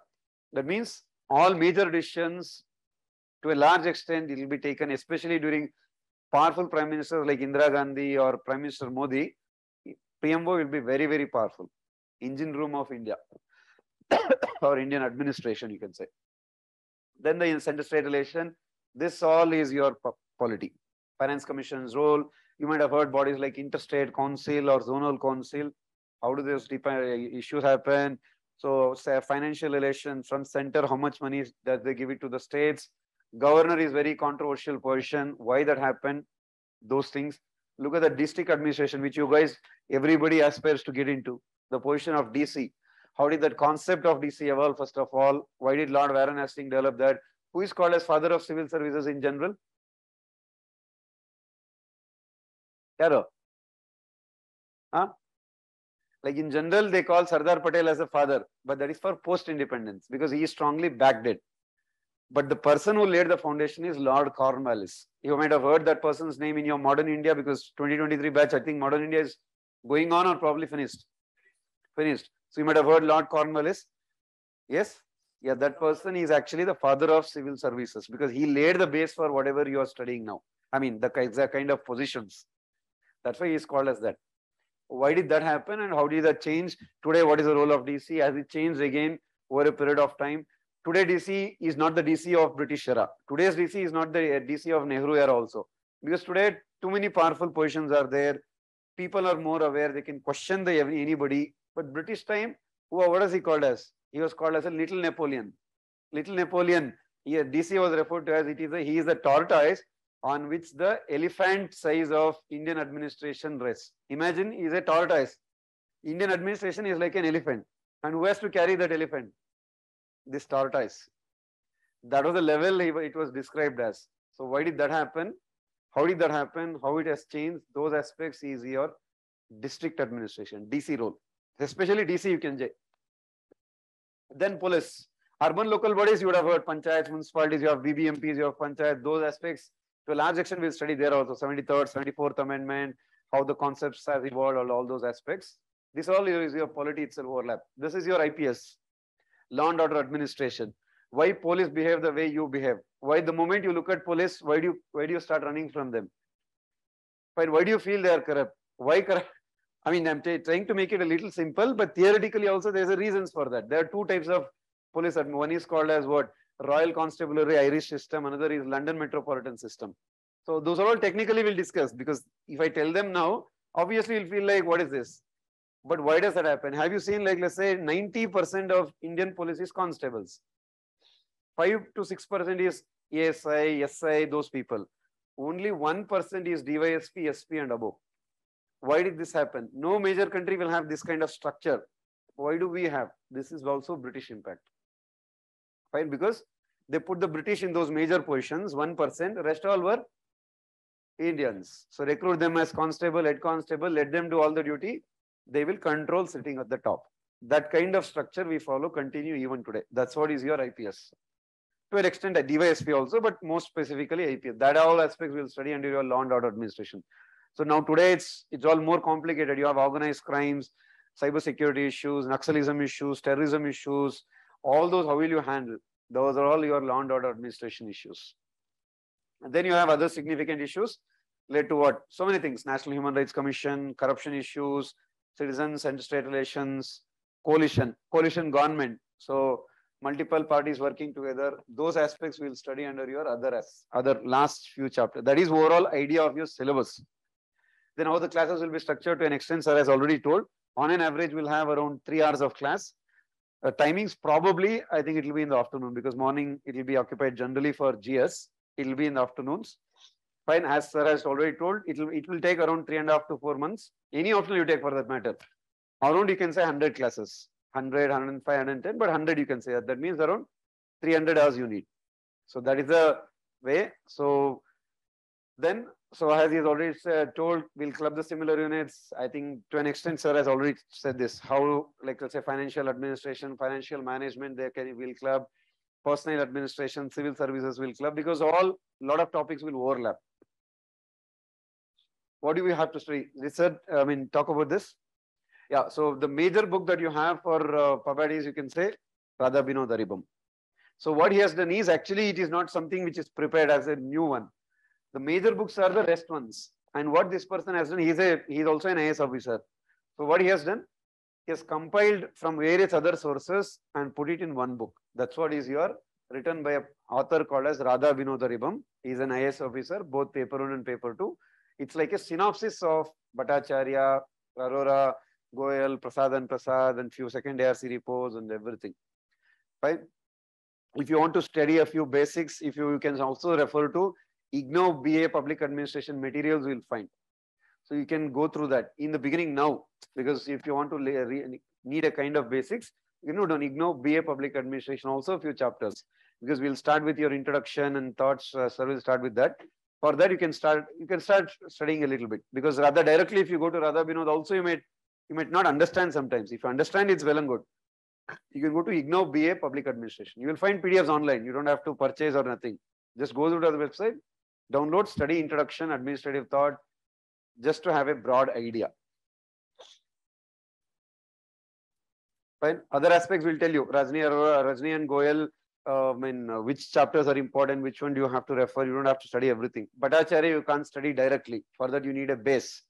That means all major decisions to a large extent it will be taken, especially during powerful Prime Ministers like Indira Gandhi or Prime Minister Modi. PMO will be very, very powerful. Engine room of India or Indian administration, you can say. Then the center-state relation, this all is your polity. Finance Commission's role, you might have heard bodies like interstate council or zonal council. How do those issues happen? So say financial relations from center, how much money does they give it to the states? Governor is very controversial position. Why that happened? Those things. Look at the district administration, which you guys, everybody aspires to get into. The position of DC. How did that concept of DC evolve, first of all? Why did Lord Warren Hastings develop that? Who is called as father of civil services in general? Yaro? Huh? Like in general, they call Sardar Patel as a father, but that is for post-independence because he strongly backed it. But the person who laid the foundation is Lord Cornwallis. You might have heard that person's name in your Modern India, because 2023 batch, I think Modern India is going on or probably finished. Finished. So you might have heard Lord Cornwallis. Yes? Yeah, that person is actually the father of civil services, because he laid the base for whatever you are studying now. I mean, the kind of positions. That's why he is called as that. Why did that happen and how did that change? Today, what is the role of DC? Has it changed again over a period of time? Today, DC is not the DC of British era. Today's DC is not the DC of Nehru era also. Because today, too many powerful positions are there. People are more aware. They can question anybody. But British time, what is he called as? He was called as a Little Napoleon. Little Napoleon. Here, DC was referred to as he is the tortoise on which the elephant size of Indian administration rests. Imagine he is a tortoise. Indian administration is like an elephant. And who has to carry that elephant? This tortoise. That was the level it was described as. So why did that happen? How did that happen? How it has changed? Those aspects is your district administration, DC role. Especially DC you can say. Then police. Urban local bodies, you would have heard panchayats, municipalities, you have BBMPs, you have panchayats, those aspects. To a large extent, we'll study there also, 73rd, 74th Amendment, how the concepts have evolved, all those aspects. This all is your polity itself overlap. This is your IPS, law and order administration. Why police behave the way you behave? Why the moment you look at police, why do you start running from them? Fine, why do you feel they are corrupt? Why corrupt? I mean, I'm trying to make it a little simple, but theoretically also there's a reasons for that. There are two types of police. One is called as what? Royal Constabulary Irish system. Another is London Metropolitan system. So those are all technically we'll discuss, because if I tell them now, obviously you'll feel like, what is this? But why does that happen? Have you seen, like, let's say 90% of Indian police is constables. 5 to 6% is ASI, SI, those people. Only 1% is DYSP, SP and above. Why did this happen? No major country will have this kind of structure. Why do we have? This is also British impact. Fine, because they put the British in those major positions, 1%, rest all were Indians. So recruit them as constable, head constable, let them do all the duty. They will control sitting at the top. That kind of structure we follow, continue even today. That's what is your IPS. To an extent, a DYSP also, but most specifically IPS. That all aspects we'll study under your law and order administration. So now today it's all more complicated. You have organized crimes, cyber security issues, Naxalism issues, terrorism issues, all those, how will you handle? Those are all your law and order administration issues. And then you have other significant issues led to what? So many things: National Human Rights Commission, corruption issues, citizens and state relations, coalition government. So multiple parties working together. Those aspects we'll study under your other last few chapters. That is overall idea of your syllabus. Then how the classes will be structured to an extent, sir has already told. On an average, we'll have around 3 hours of class. Timings probably, I think it will be in the afternoon, because morning it will be occupied generally for GS. It will be in the afternoons. Fine, as sir has already told, it will take around 3.5 to 4 months. Any option you take for that matter. Around you can say 100 classes, 100, 105, 110, but 100 you can say that. That means around 300 hours you need. So that is the way. So then, so as he has already told, we'll club the similar units. I think to an extent, sir has already said this. How, like, let's say financial administration, financial management, will club, personnel administration, civil services will club, because a lot of topics will overlap. What do we have to study? Research, talk about this. Yeah, so the major book that you have for PABAD is, you can say, Radha Binod. So what he has done is, actually it is not something which is prepared as a new one. The major books are the rest ones. And what this person has done, he's also an IAS officer. So what he has done, he has compiled from various other sources and put it in one book. That's what is your written by an author called as Radha Binod. He's an IAS officer, both paper 1 and paper 2. It's like a synopsis of Bhattacharya, Arora, Goyal, Prasad and few second ARC reports and everything. Right? If you want to study a few basics, you can also refer to IGNOU BA Public Administration materials you'll find. So you can go through that in the beginning now, because if you want to need a kind of basics, you know, don't IGNOU BA Public Administration, also a few chapters, because we'll start with your introduction and thoughts. Sir will start with that. For that, you can start studying a little bit, because rather directly, if you go to Radha Binod, also you might not understand sometimes. If you understand, it's well and good. You can go to IGNOU BA Public Administration. You will find PDFs online. You don't have to purchase or nothing. Just go to the website, download, study Introduction, Administrative Thought, just to have a broad idea. Fine. Other aspects will tell you. Rajni and Goyal, which chapters are important, which one do you have to refer. You don't have to study everything. Bhattacharya, you can't study directly. For that, you need a base.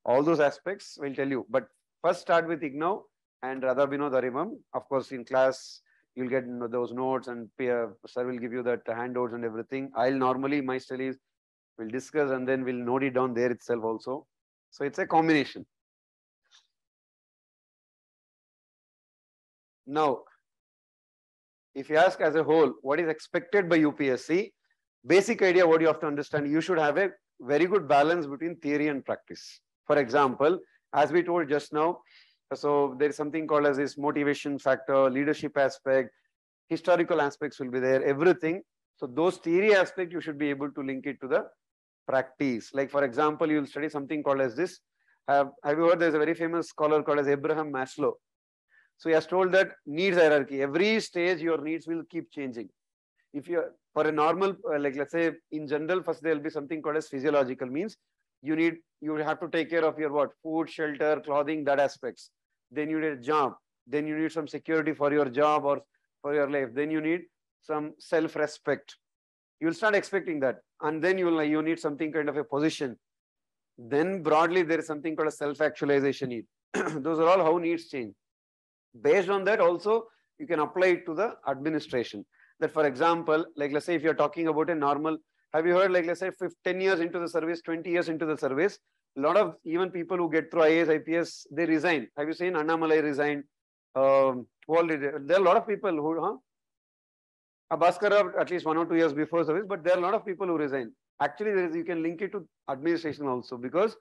All those aspects will tell you. But first start with IGNOU and Radha Binod Arimam. Of course, in class, you'll get those notes and sir will give you that handouts and everything. I'll normally, my studies, we'll discuss and then we'll note it down there itself also. So it's a combination. Now, if you ask as a whole, what is expected by UPSC, basic idea what you have to understand, you should have a very good balance between theory and practice. For example, as we told just now, so there is something called as this motivation factor, leadership aspect, historical aspects will be there, everything. So those theory aspects, you should be able to link it to the practice. Like for example, you will study something called as this. Have you heard there's a very famous scholar called as Abraham Maslow. So he has told that needs hierarchy. Every stage your needs will keep changing. If you for a normal, like let's say in general, first there will be something called as physiological, means you have to take care of your what? Food, shelter, clothing, that aspects. Then you need a job. Then you need some security for your job or for your life. Then you need some self-respect. You'll start expecting that. And then you need something kind of a position. Then broadly, there is something called a self-actualization need. Those are all how needs change. Based on that also, you can apply it to the administration. That for example, like let's say if you're talking about a normal, have you heard like let's say 10 years into the service, 20 years into the service, a lot of even people who get through IAS, IPS, they resign. Have you seen Annamalai resigned? There are a lot of people who, Bhaskara at least 1 or 2 years before service, but there are a lot of people who resign. Actually, you can link it to administration also, because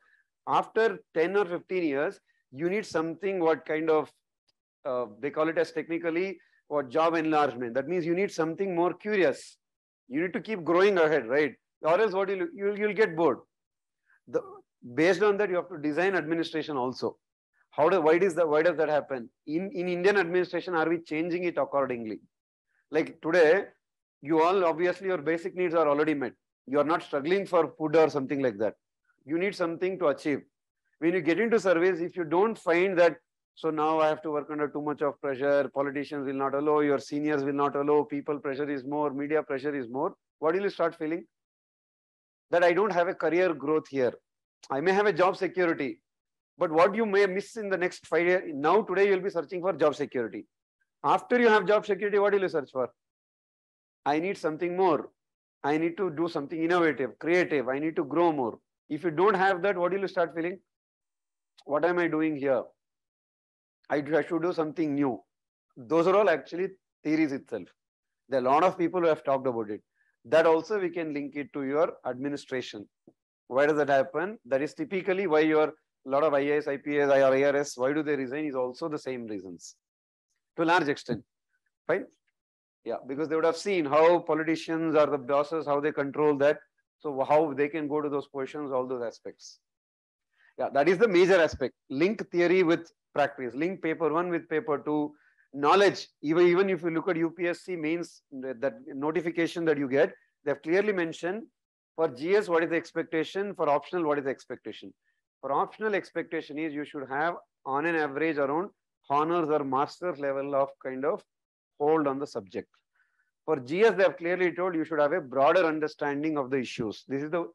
after 10 or 15 years, you need something what kind of, they call it as technically what job enlargement. That means you need something more curious. You need to keep growing ahead, right? Or else what you'll get bored. Based on that, you have to design administration also. Why does that happen? In Indian administration, are we changing it accordingly? Like today, you all obviously your basic needs are already met. You are not struggling for food or something like that. You need something to achieve. When you get into service, if you don't find that, so now I have to work under too much of pressure, politicians will not allow, your seniors will not allow, people pressure is more, media pressure is more, what will you start feeling? That I don't have a career growth here. I may have a job security, but what you may miss in the next 5 years, now today you will be searching for job security. After you have job security, what will you search for? I need something more. I need to do something innovative, creative. I need to grow more. If you don't have that, what will you start feeling? What am I doing here? I should do something new. Those are all actually theories itself. There are a lot of people who have talked about it. That also we can link it to your administration. Why does that happen? That is typically why a lot of IAS, IPS, IRS, why do they resign is also the same reasons. To a large extent. Fine? Yeah, because they would have seen how politicians or the bosses, how they control that. So how they can go to those positions, all those aspects. Yeah, that is the major aspect. Link theory with practice. Link paper 1 with paper 2. Knowledge, even if you look at UPSC means, that notification that you get, they have clearly mentioned for GS what is the expectation, for optional what is the expectation. For optional expectation is you should have on an average around honors or master's level of kind of hold on the subject. For GS, they have clearly told you should have a broader understanding of the issues. This is the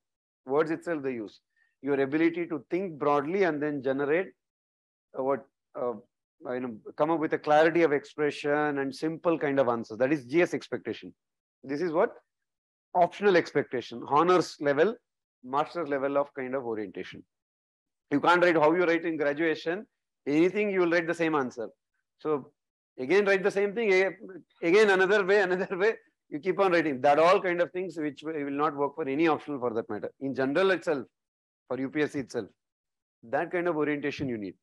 words itself they use. Your ability to think broadly and then generate come up with a clarity of expression and simple kind of answers. That is GS expectation. This is what? Optional expectation. Honors level, master's level of kind of orientation. You can't write how you write in graduation. Anything you will write the same answer. So again write the same thing, again another way, you keep on writing. That all kind of things which will not work for any optional for that matter. In general itself, for UPSC itself, that kind of orientation you need.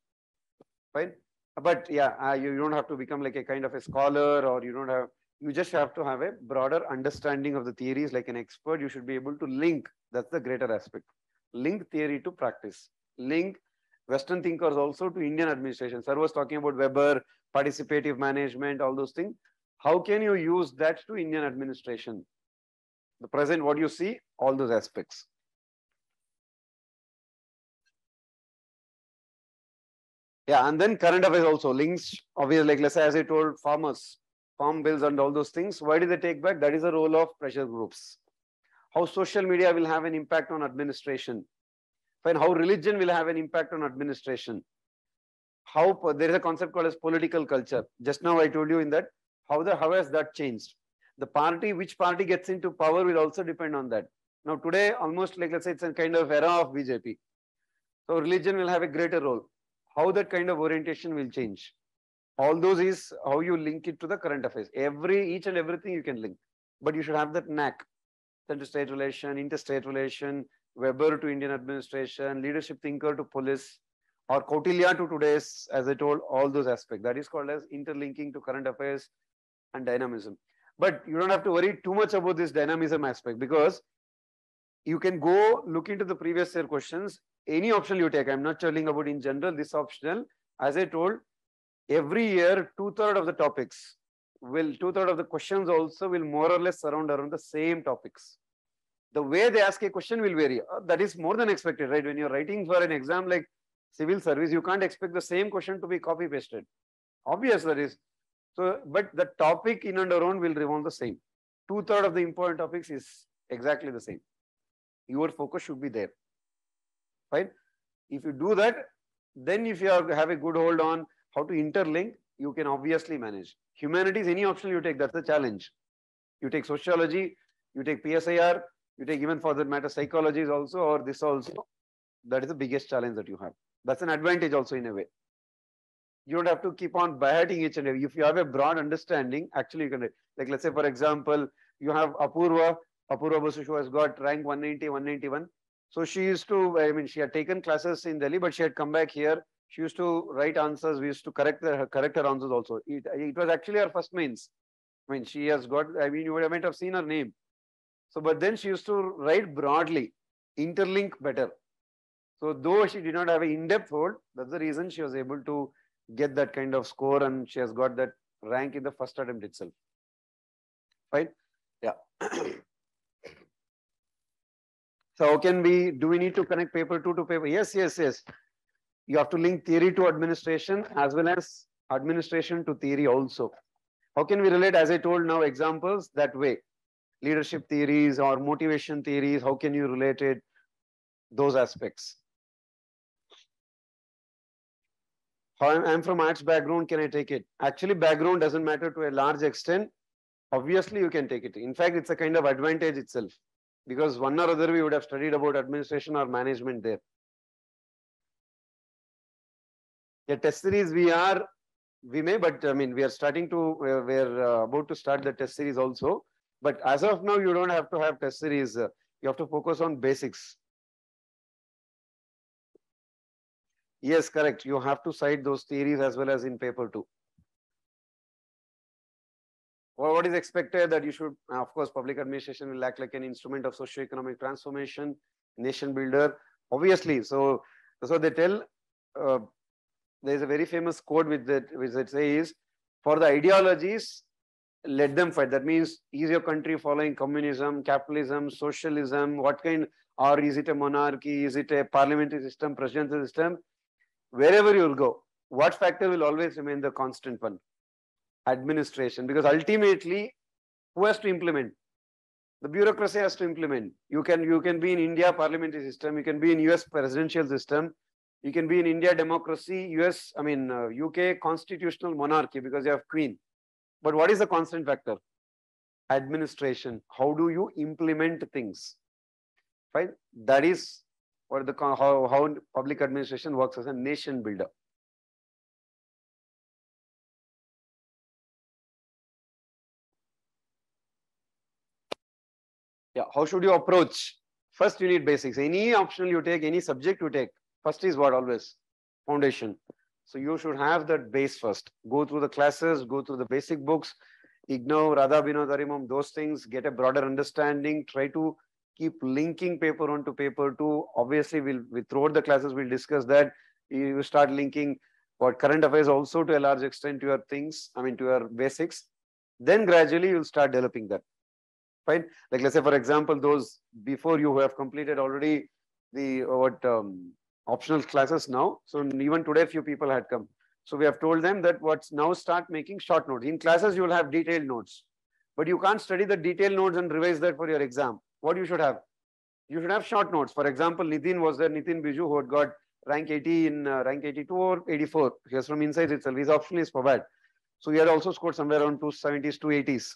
Fine? But yeah, you don't have to become like a kind of a scholar, or you just have to have a broader understanding of the theories like an expert. You should be able to link, that's the greater aspect. Link theory to practice. Link Western thinkers also to Indian administration. Sir was talking about Weber, participative management, all those things. How can you use that to Indian administration? The present, what you see, all those aspects. Yeah, and then current affairs also links, obviously, like let's say, as I told, farmers, farm bills and all those things. Why do they take back? That is the role of pressure groups. How social media will have an impact on administration. Fine, how religion will have an impact on administration. How there is a concept called as political culture. Just now I told you in that how has that changed. The party, which party gets into power will also depend on that. Now today, almost like let's say it's a kind of era of BJP. So religion will have a greater role. How that kind of orientation will change. All those is how you link it to the current affairs. Each and everything you can link. But you should have that knack. Inter-state relation, interstate relation, Weber to Indian administration, leadership thinker to police, or Kautilya to today's, as I told, all those aspects. That is called as interlinking to current affairs and dynamism. But you don't have to worry too much about this dynamism aspect, because you can go look into the previous year questions. Any option you take, I'm not telling about in general, this optional, as I told, every year, 2/3 of the topics will, 2/3 of the questions also will more or less surround around the same topics. The way they ask a question will vary. That is more than expected, right? When you're writing for an exam like civil service, you can't expect the same question to be copy pasted. Obvious that is. So, but the topic in and around will revolve the same. 2/3 of the important topics is exactly the same. Your focus should be there. Right? If you do that, then if you have a good hold on how to interlink, you can obviously manage. Humanities, any option you take, that's the challenge. You take sociology, you take PSIR, you take even for that matter psychology also, or this also. That is the biggest challenge that you have. That's an advantage also in a way. You don't have to keep on beheading each and every. If you have a broad understanding, actually you can, like let's say for example, you have Apurva Basu, who has got rank 190, 191. So she used to, I mean, she had taken classes in Delhi, but she had come back here. She used to write answers. We used to correct her answers also. It was actually her first mains. I mean, she has got, I mean, you might have seen her name. So, but then she used to write broadly, interlink better. So, though she did not have an in-depth hold, that's the reason she was able to get that kind of score, and she has got that rank in the first attempt itself. Fine? Yeah. So how can we, do we need to connect paper 2 to paper? Yes, yes, yes. You have to link theory to administration as well as administration to theory also. How can we relate, as I told now, examples that way? Leadership theories or motivation theories, how can you relate it? Those aspects. I'm from arts background, can I take it? Actually, background doesn't matter to a large extent. Obviously, you can take it. In fact, it's a kind of advantage itself, because one or other we would have studied about administration or management there. A test series we may, but I mean, we are starting to, we're about to start the test series also. But as of now, you don't have to have test series. You have to focus on basics. Yes, correct. You have to cite those theories as well as in paper 2. What is expected that you should, of course, public administration will act like an instrument of socio-economic transformation, nation builder, obviously. So they tell, there is a very famous quote which it says, for the ideologies, let them fight. That means, is your country following communism, capitalism, socialism, what kind, or is it a monarchy, is it a parliamentary system, presidential system? Wherever you will go, what factor will always remain the constant one? Administration, because ultimately, who has to implement? The bureaucracy has to implement. You can be in India parliamentary system, you can be in US presidential system, you can be in India democracy, UK constitutional monarchy because you have queen. But what is the constant factor? Administration. How do you implement things? Right? That is what how public administration works as a nation builder. Yeah, how should you approach? First, you need basics. Any optional you take, any subject you take, first is what always? Foundation. So you should have that base first. Go through the classes, go through the basic books, ignore Radha Binod Arimam, those things, get a broader understanding, try to keep linking paper 1 to paper 2. Obviously, throughout the classes, we'll discuss that. You start linking what current affairs also to a large extent to your things, I mean to your basics. Then gradually you'll start developing that. Fine. Like let's say, for example, those before you who have completed already the optional classes now. So even today, few people had come. So we have told them that what's now start making short notes. In classes, you will have detailed notes, but you can't study the detailed notes and revise that for your exam. What you should have? You should have short notes. For example, Nitin was there, Nitin Biju, who had got rank 80 in rank 82 or 84. He was from inside itself. His option is for bad. So he had also scored somewhere around 270s, 280s.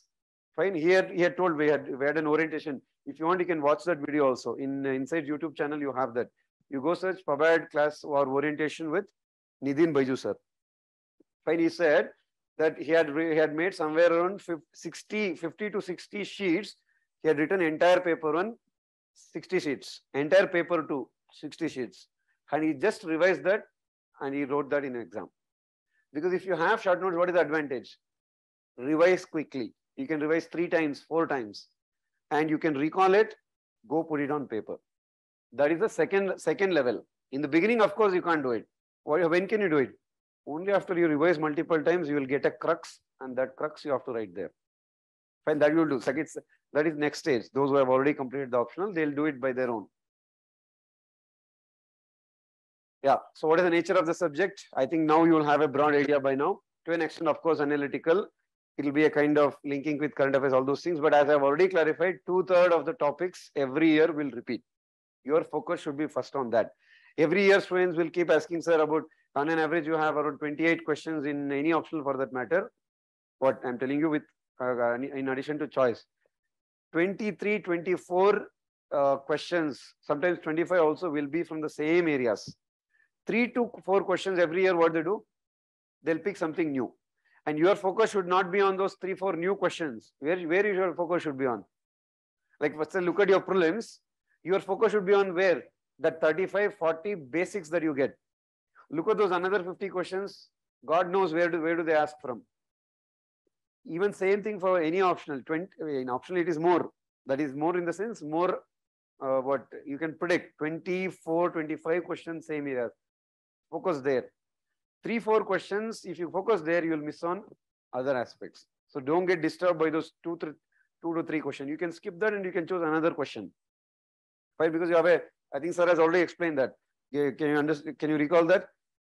Fine. He had told we had an orientation. If you want, you can watch that video also. In inside YouTube channel, you have that. You go search PABAD class or orientation with Nitin Biju sir. Fine. He said that he had made somewhere around 50 to 60 sheets. He had written entire paper on 60 sheets, entire paper to 60 sheets. And he just revised that and he wrote that in an exam. Because if you have short notes, what is the advantage? Revise quickly. You can revise 3 times, 4 times, and you can recall it, go put it on paper. That is the second level. In the beginning, of course, you can't do it. When can you do it? Only after you revise multiple times, you will get a crux, and that crux you have to write there. Fine, that you will do. That is next stage. Those who have already completed the optional, they'll do it by their own. Yeah. So what is the nature of the subject? I think now you will have a broad idea by now. To an extent, of course, analytical. It will be a kind of linking with current affairs, all those things. But as I've already clarified, 2/3 of the topics every year will repeat. Your focus should be first on that. Every year, students will keep asking, sir, about on an average, you have around 28 questions in any optional for that matter. What I'm telling you with in addition to choice. 23, 24 questions, sometimes 25 also will be from the same areas. 3 to 4 questions every year, what they do? They'll pick something new. And your focus should not be on those 3, 4 new questions. Where your focus should be on? Like, let's say, look at your prelims. Your focus should be on where? That 35, 40 basics that you get. Look at those another 50 questions. God knows where do they ask from. Even same thing for any optional. In optional, it is more. That is more in the sense, more what you can predict. 24, 25 questions, same areas. Focus there. 3, 4 questions, if you focus there, you will miss on other aspects. So don't get disturbed by those 2 to 3 questions. You can skip that and you can choose another question. Right? Because you have I think sir has already explained that. Can you recall that?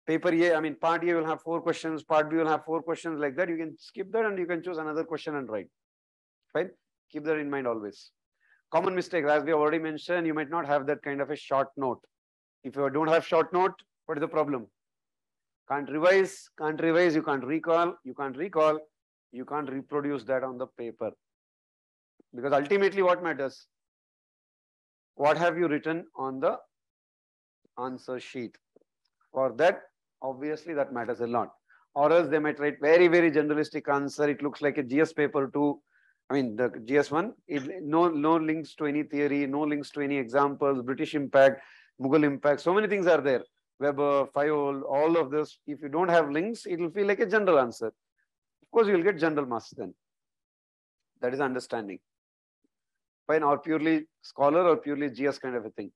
Paper A, I mean part A will have 4 questions, part B will have 4 questions like that. You can skip that and you can choose another question and write. Fine? Keep that in mind always. Common mistakes, as we have already mentioned, you might not have that kind of a short note. If you don't have short note, what is the problem? Can't revise, you can't recall, you can't reproduce that on the paper. Because ultimately what matters? What have you written on the answer sheet? For that, obviously that matters a lot. Or else they might write very, very generalistic answer. It looks like a GS paper 2. I mean, the GS1, no links to any theory, no links to any examples, British impact, Mughal impact. So many things are there. Weber, Fayol, all of this. If you don't have links, it will feel like a general answer. Of course, you will get general marks then. That is understanding. Fine, or purely scholar or purely GS kind of a thing.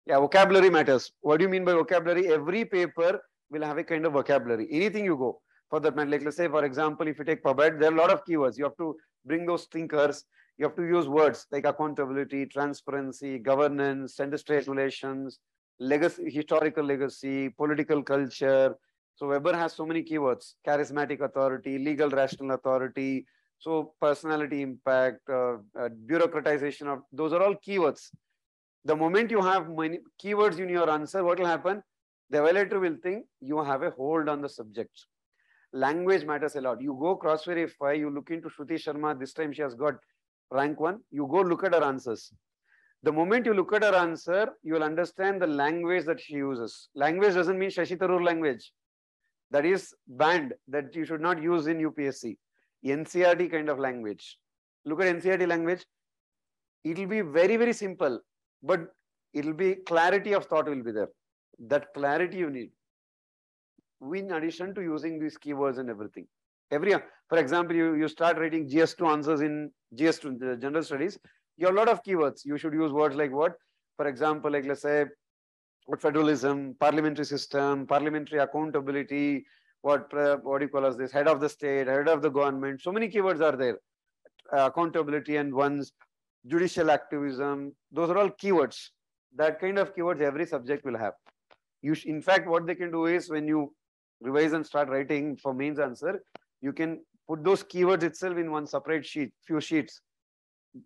Yeah, vocabulary matters. What do you mean by vocabulary? Every paper will have a kind of vocabulary. Anything you go for that matter, like let's say, for example, if you take PABAD, there are a lot of keywords. You have to bring those thinkers. You have to use words like accountability, transparency, governance, center-state relations, legacy, historical legacy, political culture. So Weber has so many keywords: charismatic authority, legal rational authority, so personality impact, bureaucratization of, those are all keywords. The moment you have many keywords in your answer, what will happen? The evaluator will think you have a hold on the subject. Language matters a lot. You go cross-verify, you look into Shruti Sharma, this time she has got rank 1, you go look at her answers. The moment you look at her answer, you will understand the language that she uses. Language doesn't mean Shashi Tharoor language. That is banned, that you should not use in UPSC. NCERT kind of language. Look at NCERT language. It will be very, very simple, but it will be clarity of thought will be there. That clarity you need. In addition to using these keywords and everything. For example, you start writing GS2 answers in GS2, the general studies. You have a lot of keywords. You should use words like what? For example, like let's say what federalism, parliamentary system, parliamentary accountability, what do you call us this, head of the state, head of the government. So many keywords are there. Accountability and one's judicial activism. Those are all keywords. That kind of keywords every subject will have. In fact, what they can do is when you revise and start writing for mains answer, you can put those keywords itself in one separate sheet, few sheets,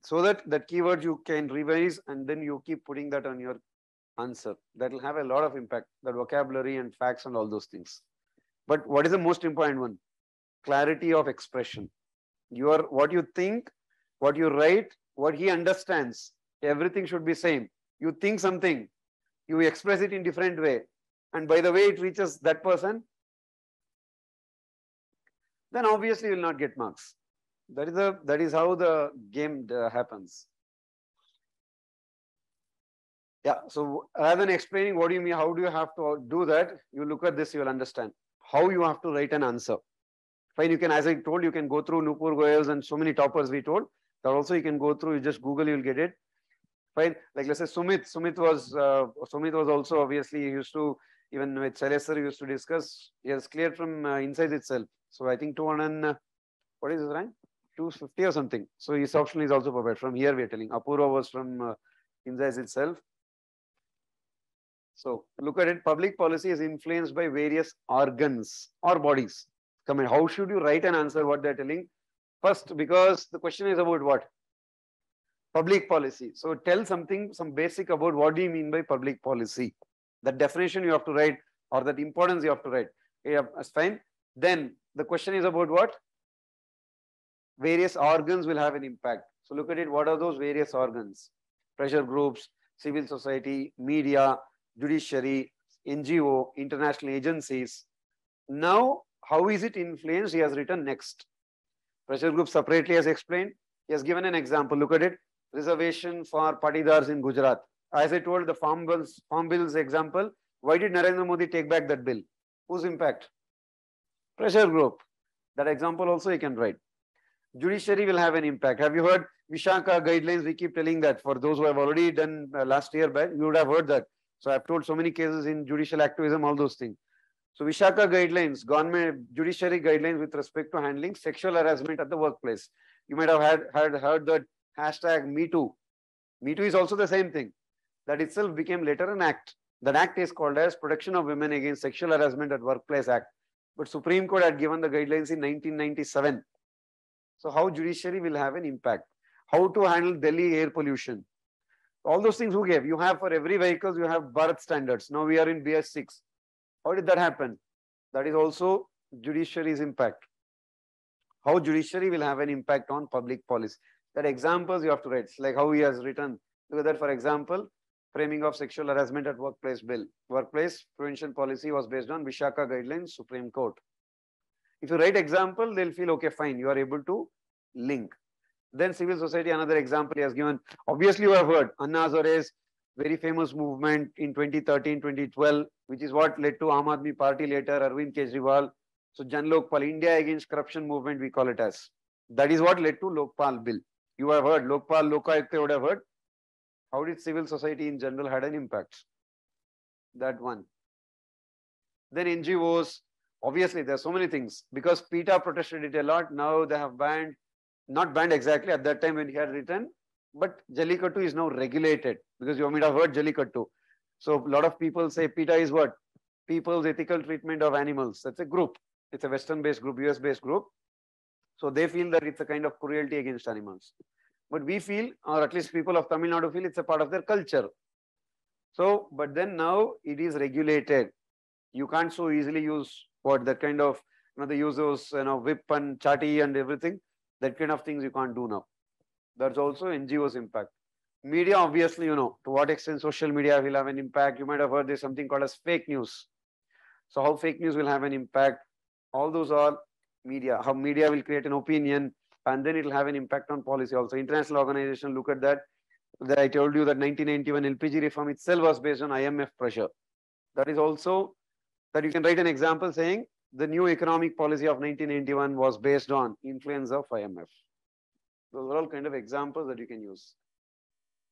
so that that keyword you can revise and then you keep putting that on your answer. That will have a lot of impact, that vocabulary and facts and all those things. But what is the most important one? Clarity of expression. What you think, what you write, what he understands, everything should be same. You think something, you express it in different way, and by the way it reaches that person, then obviously you will not get marks. That is how the game happens. Yeah, so rather than explaining what do you mean, how do you have to do that, you look at this, you will understand how you have to write an answer. Fine, you can, as I told, you can go through Nupur Goyal's and so many toppers we told. That also you can go through, you just Google, you'll get it. Fine, like let's say Sumit was also obviously, he used to, even with Sir used to discuss, he has cleared from inside itself. So I think 200, what is his rank? 250 or something. So his option is also prepared. From here we are telling. Apurva was from inside itself. So look at it, public policy is influenced by various organs or bodies. Come in, how should you write an answer, what they're telling? First, because the question is about what? Public policy. So tell something, some basic about what do you mean by public policy. That definition you have to write, or that importance you have to write. Yeah, that's fine. Then the question is about what? Various organs will have an impact. So look at it, what are those various organs? Pressure groups, civil society, media, judiciary, NGO, international agencies. Now, how is it influenced? He has written next. Pressure group separately has explained. He has given an example. Look at it. Reservation for patidars in Gujarat. As I told the farm bills example, why did Narendra Modi take back that bill? Whose impact? Pressure group. That example also you can write. Judiciary will have an impact. Have you heard Vishaka guidelines? We keep telling that for those who have already done last year back, you would have heard that. So I've told so many cases in judicial activism, all those things. So Vishaka guidelines, government judiciary guidelines with respect to handling sexual harassment at the workplace. You might have heard that hashtag #MeToo. #MeToo is also the same thing. That itself became later an act. That act is called as Protection of Women Against Sexual Harassment at Workplace Act. But Supreme Court had given the guidelines in 1997. So how judiciary will have an impact? How to handle Delhi air pollution? All those things who gave? You have for every vehicle, you have Bharat standards. Now we are in BS6. How did that happen? That is also judiciary's impact. How judiciary will have an impact on public policy. That examples you have to write. It's like how he has written. Look at that, for example, framing of sexual harassment at workplace bill. Workplace prevention policy was based on Vishaka guidelines, Supreme Court. If you write example, they'll feel, okay, fine, you are able to link. Then civil society, another example he has given. Obviously, you have heard Anna Hazare's very famous movement in 2013, 2012, which is what led to Aam Aadmi Party later, Arvind Kejriwal. So Jan Lokpal, India Against Corruption movement, we call it as. That is what led to Lokpal bill. You have heard, Lokpal, Lokayukta would have heard. How did civil society in general had an impact? That one. Then NGOs, obviously there are so many things. Because PETA protested it a lot, now they have banned, not banned exactly at that time when he had written, but Jallikattu is now regulated, because you might have heard Jallikattu. So a lot of people say PETA is what? People's Ethical Treatment of Animals. That's a group. It's a Western-based group, US-based group. So they feel that it's a kind of cruelty against animals. But we feel, or at least people of Tamil Nadu feel, it's a part of their culture. So, but then now it is regulated. You can't so easily use what that kind of, they use those, whip and chati and everything. That kind of things you can't do now. That's also NGO's impact. Media, obviously, to what extent social media will have an impact. You might have heard there's something called as fake news. So how fake news will have an impact. All those are media. How media will create an opinion and then it will have an impact on policy also. International organization, look at that. That I told you that 1991 LPG reform itself was based on IMF pressure. That is also that you can write an example saying the new economic policy of 1991 was based on influence of IMF. Those are all kind of examples that you can use.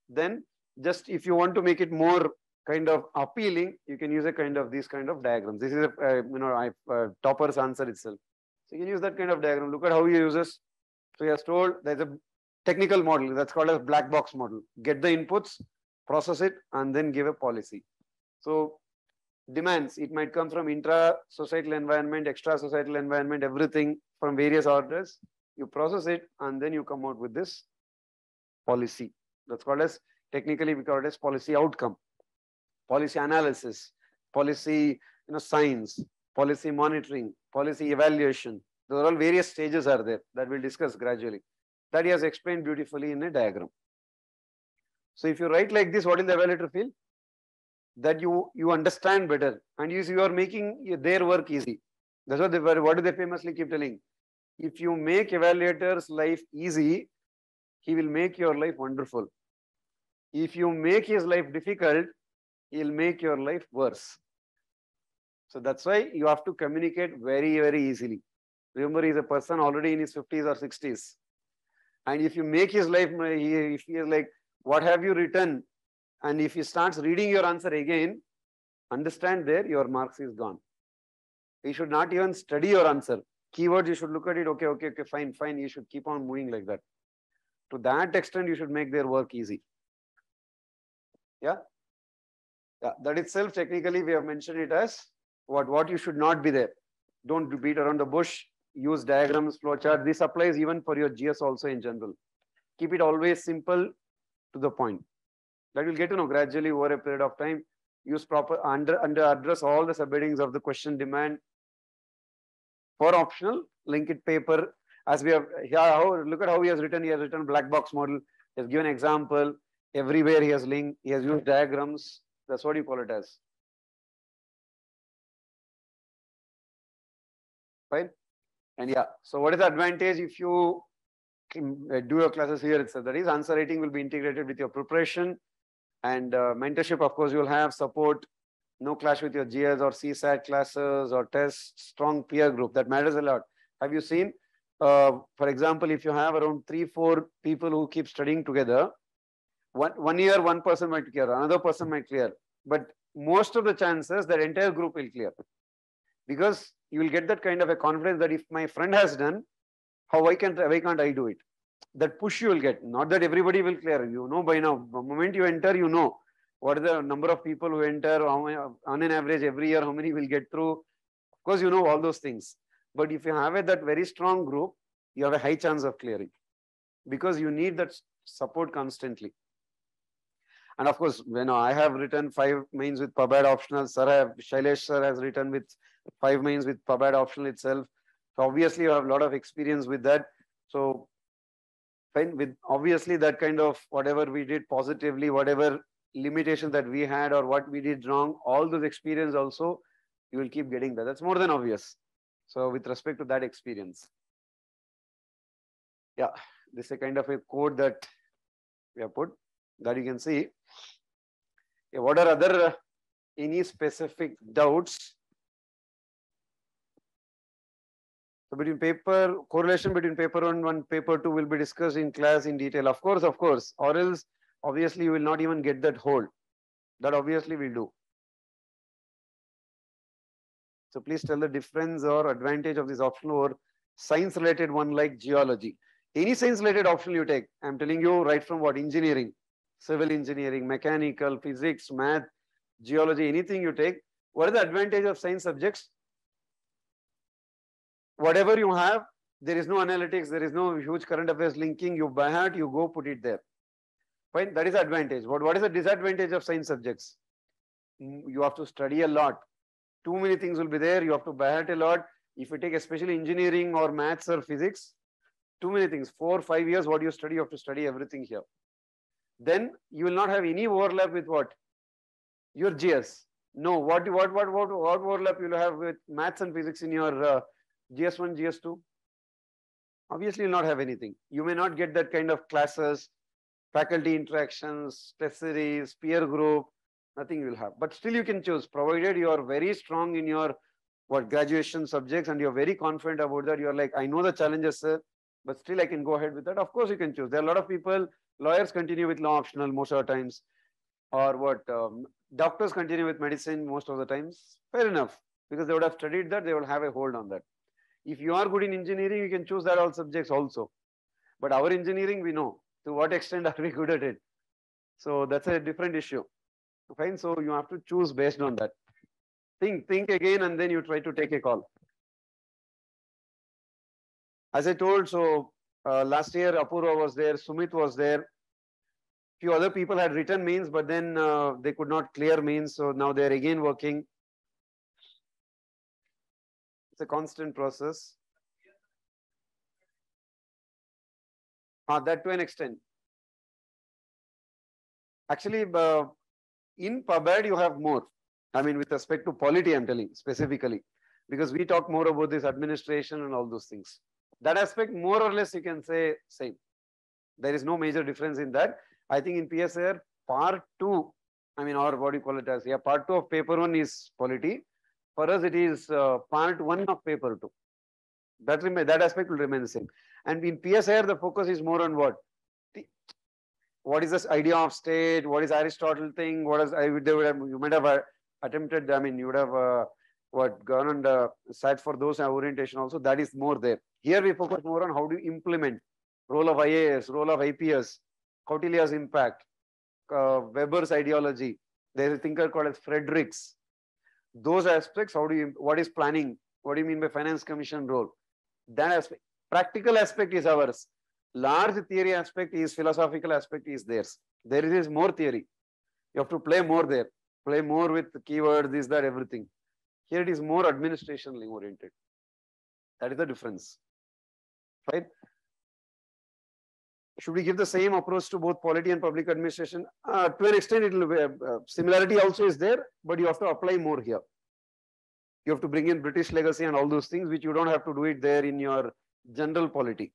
Then just if you want to make it more kind of appealing, you can use a kind of these kind of diagrams. This is a topper's answer itself. So you can use that kind of diagram. Look at how he uses. So he has told there's a technical model that's called a black box model. Get the inputs, process it, and then give a policy. So demands, it might come from intra-societal environment, extra-societal environment, everything from various orders. You process it, and then you come out with this policy. That's called as, technically we call it as policy outcome, policy analysis, policy science, policy monitoring, policy evaluation. Those are all various stages are there that we'll discuss gradually. That he has explained beautifully in a diagram. So if you write like this, what will the evaluator feel? That you understand better, and you are making their work easy. That's what what do they famously keep telling? If you make evaluator's life easy, he will make your life wonderful. If you make his life difficult, he'll make your life worse. So that's why you have to communicate very, very easily. Remember, he's a person already in his 50s or 60s. And if you make his life, if he is like, what have you written? And if he starts reading your answer again, understand there, your marks is gone. He should not even study your answer. Keywords, you should look at it, okay, fine. You should keep on moving like that. To that extent, you should make their work easy. Yeah? Yeah, that itself, technically, we have mentioned it as what you should not be there. Don't beat around the bush. Use diagrams, flowchart. This applies even for your GS also in general. Keep it always simple to the point. That you'll get to know gradually over a period of time. Use proper under address all the subheadings of the question demand. For optional, link it paper. As we have here, look at how he has written. He has written black box model. He has given example. Everywhere he has linked. He has used diagrams. That's what you call it as. Fine. And yeah, so what is the advantage if you do your classes here itself? That is, answer writing will be integrated with your preparation, and mentorship, of course, you will have support, no clash with your GS or CSAT classes or tests, strong peer group. That matters a lot. Have you seen, for example, if you have around 3-4 people who keep studying together, one year, one person might clear, another person might clear, but most of the chances that entire group will clear, because you will get that kind of a confidence that if my friend has done, why can't I do it? That push you will get. Not that everybody will clear. You know by now, the moment you enter, you know what is the number of people who enter, on an average every year, how many will get through. Of course, you know all those things. But if you have that very strong group, you have a high chance of clearing, because you need that support constantly. And of course, I have written 5 mains with PubAd optional. Shailesh sir has written with 5 mains with PubAd optional itself. So obviously, you have a lot of experience with that. So with obviously that kind of whatever we did positively, whatever limitations that we had or what we did wrong, all those experience also, you will keep getting that. That's more than obvious. So with respect to that experience. Yeah, this is a kind of a code that we have put, that you can see. Yeah, what are other any specific doubts? So between correlation between paper 1 and paper 2 will be discussed in class in detail. Of course, or else obviously you will not even get that hold. That obviously we'll do. So please tell the difference or advantage of this option over science related one like geology. Any science related option you take, I'm telling you right from what? Engineering, civil engineering, mechanical, physics, math, geology, anything you take. What is the advantage of science subjects? Whatever you have, there is no analytics, there is no huge current affairs linking. You by heart, you go put it there. Fine, that is the advantage. What is the disadvantage of science subjects? You have to study a lot. Too many things will be there. You have to by heart a lot. If you take especially engineering or maths or physics, too many things. 4 or 5 years, what you study, you have to study everything here. Then you will not have any overlap with what? Your GS. No, what overlap you will have with maths and physics in your GS1, GS2? Obviously, you will not have anything. You may not get that kind of classes, faculty interactions, test series, peer group, nothing you will have. But still you can choose, provided you are very strong in your graduation subjects and you are very confident about that. You are like, I know the challenges, sir, but still I can go ahead with that. Of course, you can choose. There are a lot of people, lawyers continue with law optional most of the times. or what, doctors continue with medicine most of the times, fair enough, because they would have studied that, they will have a hold on that. If you are good in engineering, you can choose that all subjects also. But our engineering, we know to what extent are we good at it. So that's a different issue. Fine. So you have to choose based on that. Think again, and then you try to take a call. As I told, so last year Apurva was there, Sumit was there. Few other people had written mains, but then they could not clear mains. So now they're again working. It's a constant process. That to an extent. Actually, in PubAd, you have more. I mean, with respect to polity, I'm telling specifically, because we talk more about this administration and all those things. That aspect, more or less, you can say same. There is no major difference in that. I think in PSR, part 2, I mean, or what do you call it as? Yeah, part 2 of paper 1 is polity. For us, it is part 1 of paper 2. That aspect will remain the same. And in PSR, the focus is more on what? What is this idea of state? What is Aristotle thing? What is you might have attempted? I mean, you would have gone and sat for those orientation also. That is more there. Here we focus more on how do you implement role of IAS, role of IPS, Kautilya's impact, Weber's ideology. There is a thinker called as Fredericks. Those aspects. What is planning? What do you mean by finance commission role? That aspect, practical aspect is ours. Large theory aspect is philosophical aspect is theirs. There is more theory. You have to play more there. Play more with keywords, this, that, everything. Here it is more administrationally oriented. That is the difference. Right? Should we give the same approach to both polity and public administration? To an extent, it will similarity also is there, but you have to apply more here. You have to bring in British legacy and all those things, which you don't have to do it there in your general polity.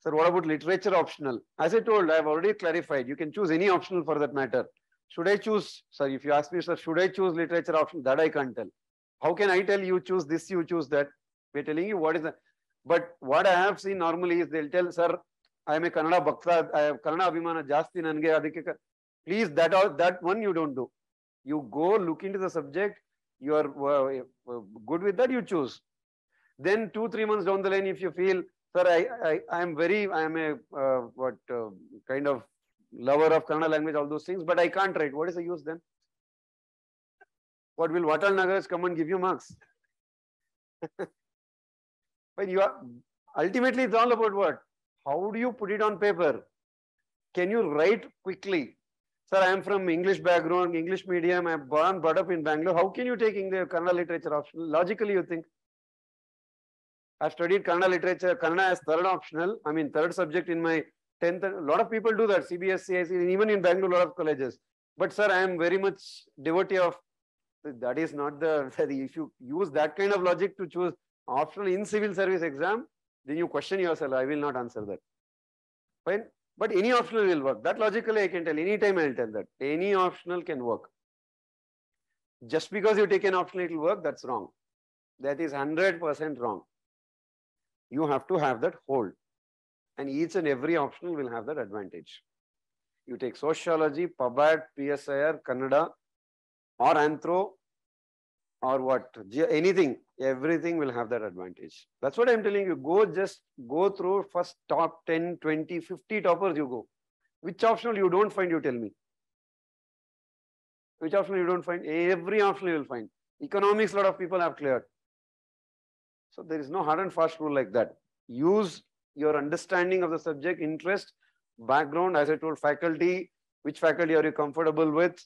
Sir, what about literature optional? As I told, I have already clarified. You can choose any optional for that matter. Should I choose, sir, if you ask me, sir, should I choose literature optional? That I can't tell. How can I tell you choose this, you choose that? We're telling you what is the. But what I have seen normally is they'll tell, sir, I am a Kannada Bhakta, I have Kannada Abhimana Jasti Nange Adhike. Please, that one you don't do. You go look into the subject, you are good with that, you choose. Then 2-3 months down the line, if you feel, sir, I am a kind of lover of Kannada language, all those things, but I can't write. What is the use then? What will Vatal Nagaraj come and give you marks? When you are ultimately, it's all about what? How do you put it on paper? Can you write quickly? Sir, I am from English background, English medium. I am brought up in Bangalore. How can you take English Kannada literature optional? Logically, you think. I've studied Kannada literature, Kannada as third optional. I mean, third subject in my 10th. A lot of people do that, CBSE, IC, even in Bangalore, a lot of colleges. But sir, I am very much devotee of, that is not the, if you use that kind of logic to choose optional in civil service exam, then you question yourself, I will not answer that. Fine. But any optional will work. That logically I can tell, anytime I will tell that. Any optional can work. Just because you take an optional, it will work, that's wrong. That is 100% wrong. You have to have that hold. And each and every optional will have that advantage. You take sociology, PubAd, PSIR, Kannada, or Anthro, or what, anything, everything will have that advantage. That's what I'm telling you. Just go through first top 10, 20, 50 toppers you go. Which optional you don't find, you tell me. Which optional you don't find? Every optional you will find. Economics, a lot of people have cleared. So there is no hard and fast rule like that. Use your understanding of the subject, interest, background, as I told, faculty, which faculty are you comfortable with,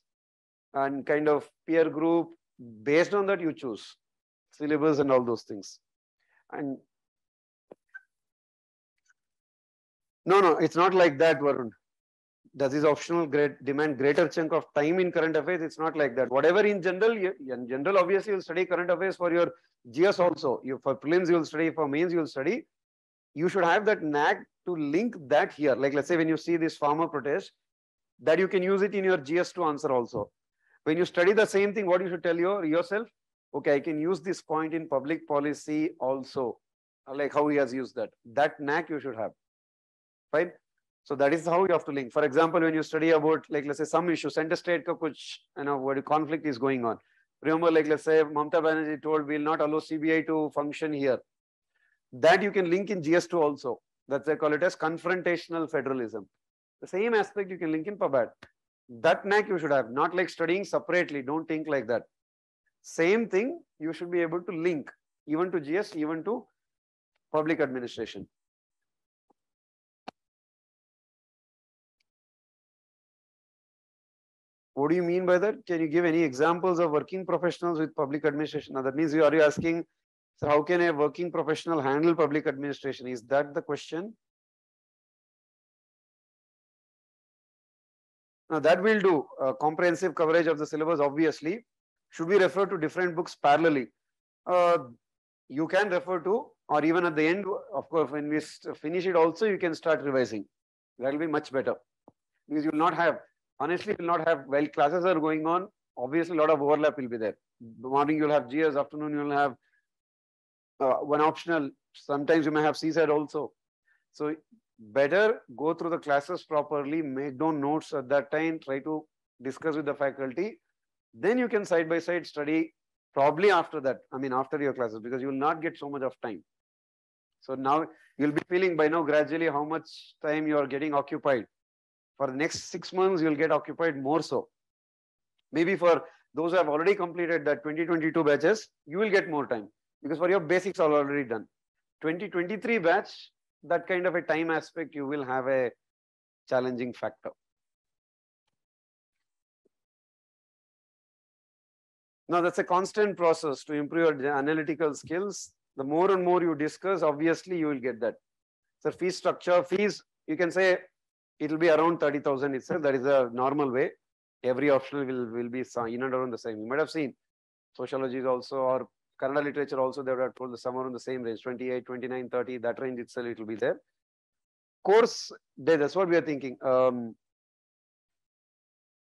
and kind of peer group. Based on that, you choose syllabus and all those things. And no, it's not like that, Varun. Does this optional demand greater chunk of time in current affairs? It's not like that. Whatever in general, obviously you'll study current affairs for your GS also. For prelims you'll study, for mains you'll study. You should have that knack to link that here. Like let's say when you see this farmer protest, that you can use it in your GS to answer also. When you study the same thing, what you should tell yourself? Okay, I can use this point in public policy also. Like how he has used that. That knack you should have. Fine. So that is how you have to link. For example, when you study about, like, let's say some issue, center state ka kuch, what conflict is going on. Remember, like, let's say Mamata Banerjee told we will not allow CBI to function here. That you can link in GS2 also. That's they call it as confrontational federalism. The same aspect you can link in PABAT. That knack you should have, not like studying separately. Don't think like that. Same thing you should be able to link even to GS, even to public administration. What do you mean by that? Can you give any examples of working professionals with public administration? Now that means are you asking, so how can a working professional handle public administration? Is that the question? Now that will do comprehensive coverage of the syllabus, obviously. Should we refer to different books parallelly? You can refer to, or even at the end, of course, when we finish it also, you can start revising. That will be much better. Because you will not have, honestly, you will not have, while classes are going on, obviously a lot of overlap will be there. Morning you will have GS, afternoon you will have one optional. Sometimes you may have CSAT also. So better go through the classes properly, make down notes at that time, try to discuss with the faculty. Then you can side by side study probably after that. I mean, after your classes, because you will not get so much of time. So now you'll be feeling by now gradually how much time you are getting occupied. For the next 6 months, you'll get occupied more so. Maybe for those who have already completed that 2022 batches, you will get more time because for your basics are already done. 2023 batch, that kind of a time aspect, you will have a challenging factor. Now, that's a constant process to improve your analytical skills. The more and more you discuss, obviously, you will get that. So, fee structure, fees, you can say it will be around 30,000 itself. That is a normal way. Every optional will be in and around the same. You might have seen sociology is also, or Kannada literature also, they would have told the somewhere in the same range, 28, 29, 30, that range itself, it will be there. Course, that's what we are thinking.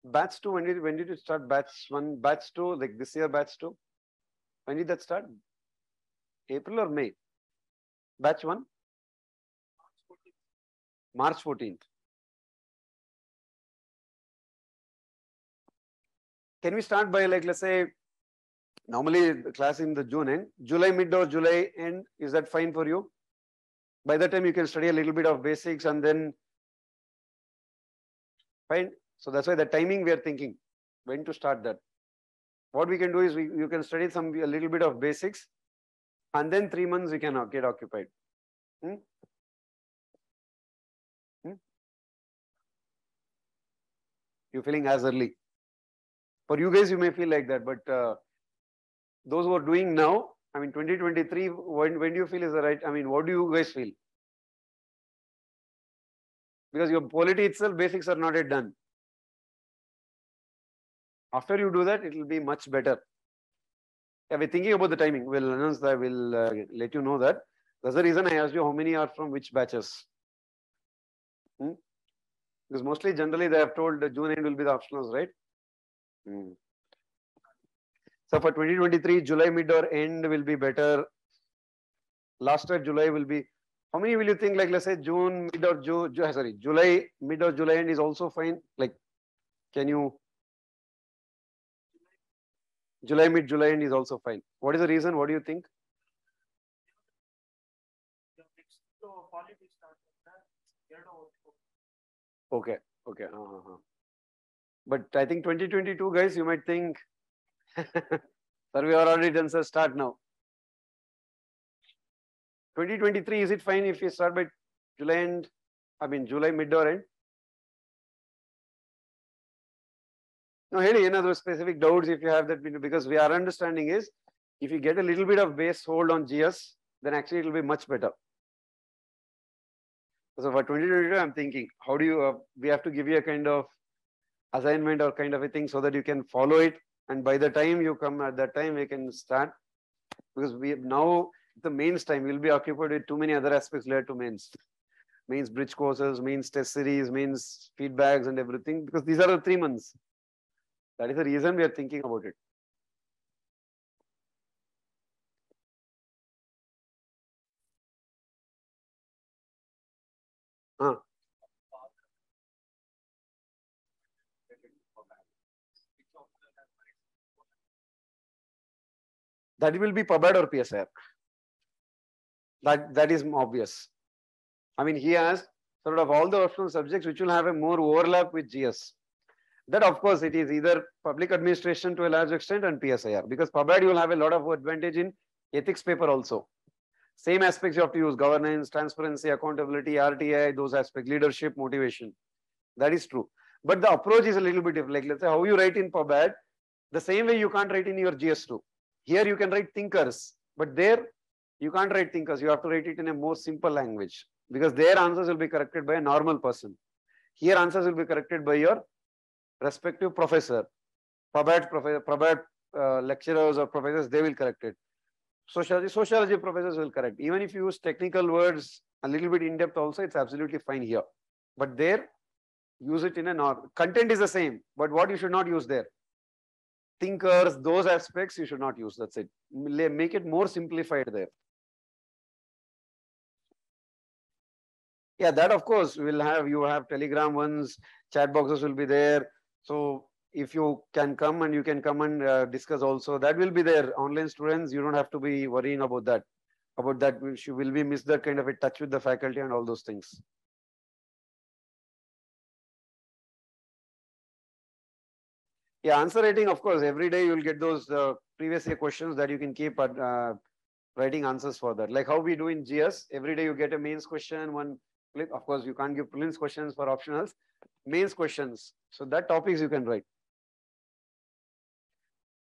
Batch 2, when did you start batch 1, batch 2, like this year batch 2? When did that start? April or May? Batch 1? March 14th. Can we start by, like, let's say, normally the class in the June end, July mid or July end, is that fine for you? By the time you can study a little bit of basics and then, fine. So that's why the timing we are thinking, when to start that. What we can do is you can study a little bit of basics and then 3 months we can get occupied. You're feeling as early. For you guys, you may feel like that, but those who are doing now, I mean, 2023, when do you feel is the right? I mean, what do you guys feel? Because your polity itself, basics are not yet done. After you do that, it will be much better. Yeah, we're thinking about the timing. We'll announce that. We'll let you know that. That's the reason I asked you how many are from which batches. Because mostly, generally, they have told the June end will be the optionals, right? So for 2023, July mid or end will be better. Last year, July will be. How many will you think, like, let's say June mid or July mid or July end is also fine? Like, can you? July mid, July end is also fine. What is the reason? What do you think? Okay, okay. But I think 2022, guys, you might think, sir, we are already done, sir, start now. 2023, is it fine if we start by July end? I mean, July mid or end? No, any other specific doubts if you have that, because our understanding is if you get a little bit of base hold on GS, then actually it will be much better. So for 2022, I'm thinking, how do you, we have to give you a kind of assignment or kind of a thing so that you can follow it. And by the time you come at that time, we can start. Because we now, the mains time, we'll be occupied with too many other aspects related to mains. Mains bridge courses, mains test series, mains feedbacks and everything. Because these are the 3 months. That is the reason we are thinking about it. That will be PubAd or PSIR. That is obvious. I mean, he has sort of all the optional subjects which will have a more overlap with GS. That of course it is either public administration to a large extent and PSIR, because PubAd you will have a lot of advantage in ethics paper also. Same aspects you have to use: governance, transparency, accountability, RTI, those aspects, leadership, motivation. That is true. But the approach is a little bit different. Like let's say how you write in PubAd, the same way you can't write in your GS2. Here you can write thinkers, but there you can't write thinkers. You have to write it in a more simple language, because their answers will be corrected by a normal person. Here answers will be corrected by your respective professor. PubAd lecturers or professors, they will correct it. Sociology professors will correct. Even if you use technical words a little bit in depth also, it's absolutely fine here. But there, use it in a normal. Content is the same, but what you should not use there? Thinkers, those aspects you should not use. That's it. Make it more simplified there. Yeah, that of course will have, you have Telegram ones, chat boxes will be there. So if you can come and you can come and discuss also, that will be there. Online students, you don't have to be worrying about that. You will be miss that kind of a touch with the faculty and all those things. Yeah, answer writing, of course, every day you will get those previous year questions that you can keep writing answers for that. Like how we do in GS, every day you get a mains question, one click. Of course, you can't give prelims questions for optionals, mains questions. So that topics you can write.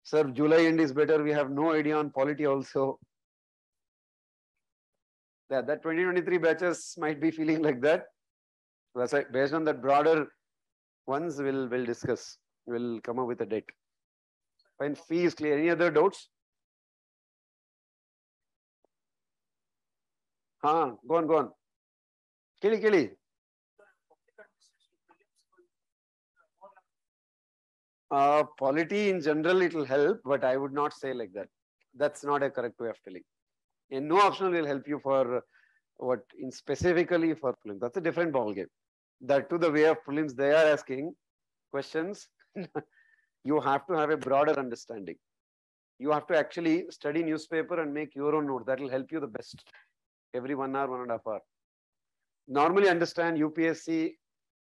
Sir, July end is better. We have no idea on polity also. That 2023 batches might be feeling like that. That's right. Based on that broader ones, we'll discuss. We'll come up with a date. Fine, fee is clear. Any other doubts? Go on. Kili. Polity in general, it will help, but I would not say like that. That's not a correct way of telling. And no optional will help you for what in specifically for prelims. That's a different ball game. That to the way of prelims, they are asking questions. You have to have a broader understanding. You have to actually study newspaper and make your own note. That will help you the best. Every 1 hour, 1.5 hours. Normally understand UPSC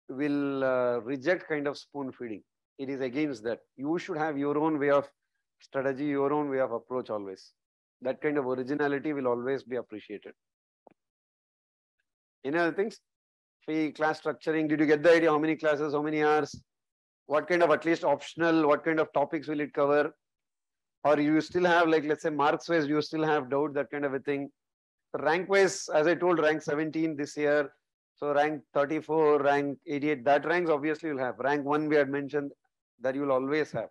will reject kind of spoon feeding. It is against that. You should have your own way of strategy, your own way of approach always. That kind of originality will always be appreciated. Any other things? Fee, class structuring. Did you get the idea? How many classes, how many hours? What kind of at least optional, what kind of topics will it cover? Or you still have, like, let's say marks wise, you still have doubt, that kind of a thing. Rank wise, as I told, rank 17 this year. So rank 34, rank 88, that ranks obviously you'll have. Rank 1 we had mentioned that you'll always have.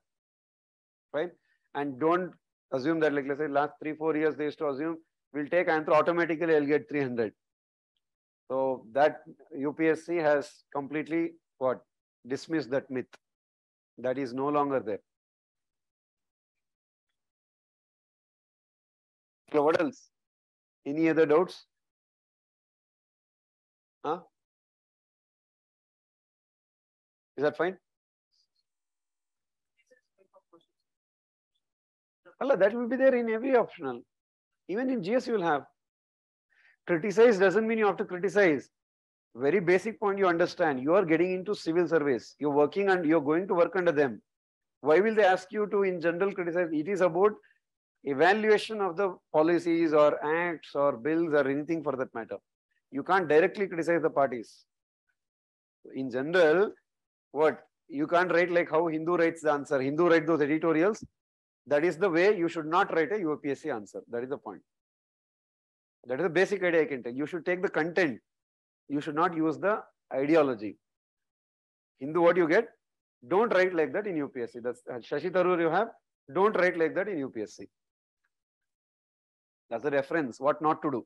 Right? And don't assume that, like, let's say last 3-4 years they used to assume we'll take Anthro, automatically I'll get 300. So that UPSC has completely dismissed that myth. That is no longer there. So what else? Any other doubts? Is that fine? Allah, that will be there in every optional. Even in GS you will have. Criticize doesn't mean you have to criticize. Very basic point you understand. You are getting into civil service. You're working and you're going to work under them. Why will they ask you to in general criticize? It is about evaluation of the policies or acts or bills or anything for that matter. You can't directly criticize the parties. In general, you can't write like how Hindu writes the answer. Hindu write those editorials. That is the way you should not write a UPSC answer. That is the point. That is the basic idea I can tell. You should take the content. You should not use the ideology. Hindu, what you get? Don't write like that in UPSC. That's Shashi Tharoor you have. Don't write like that in UPSC. That's a reference. What not to do.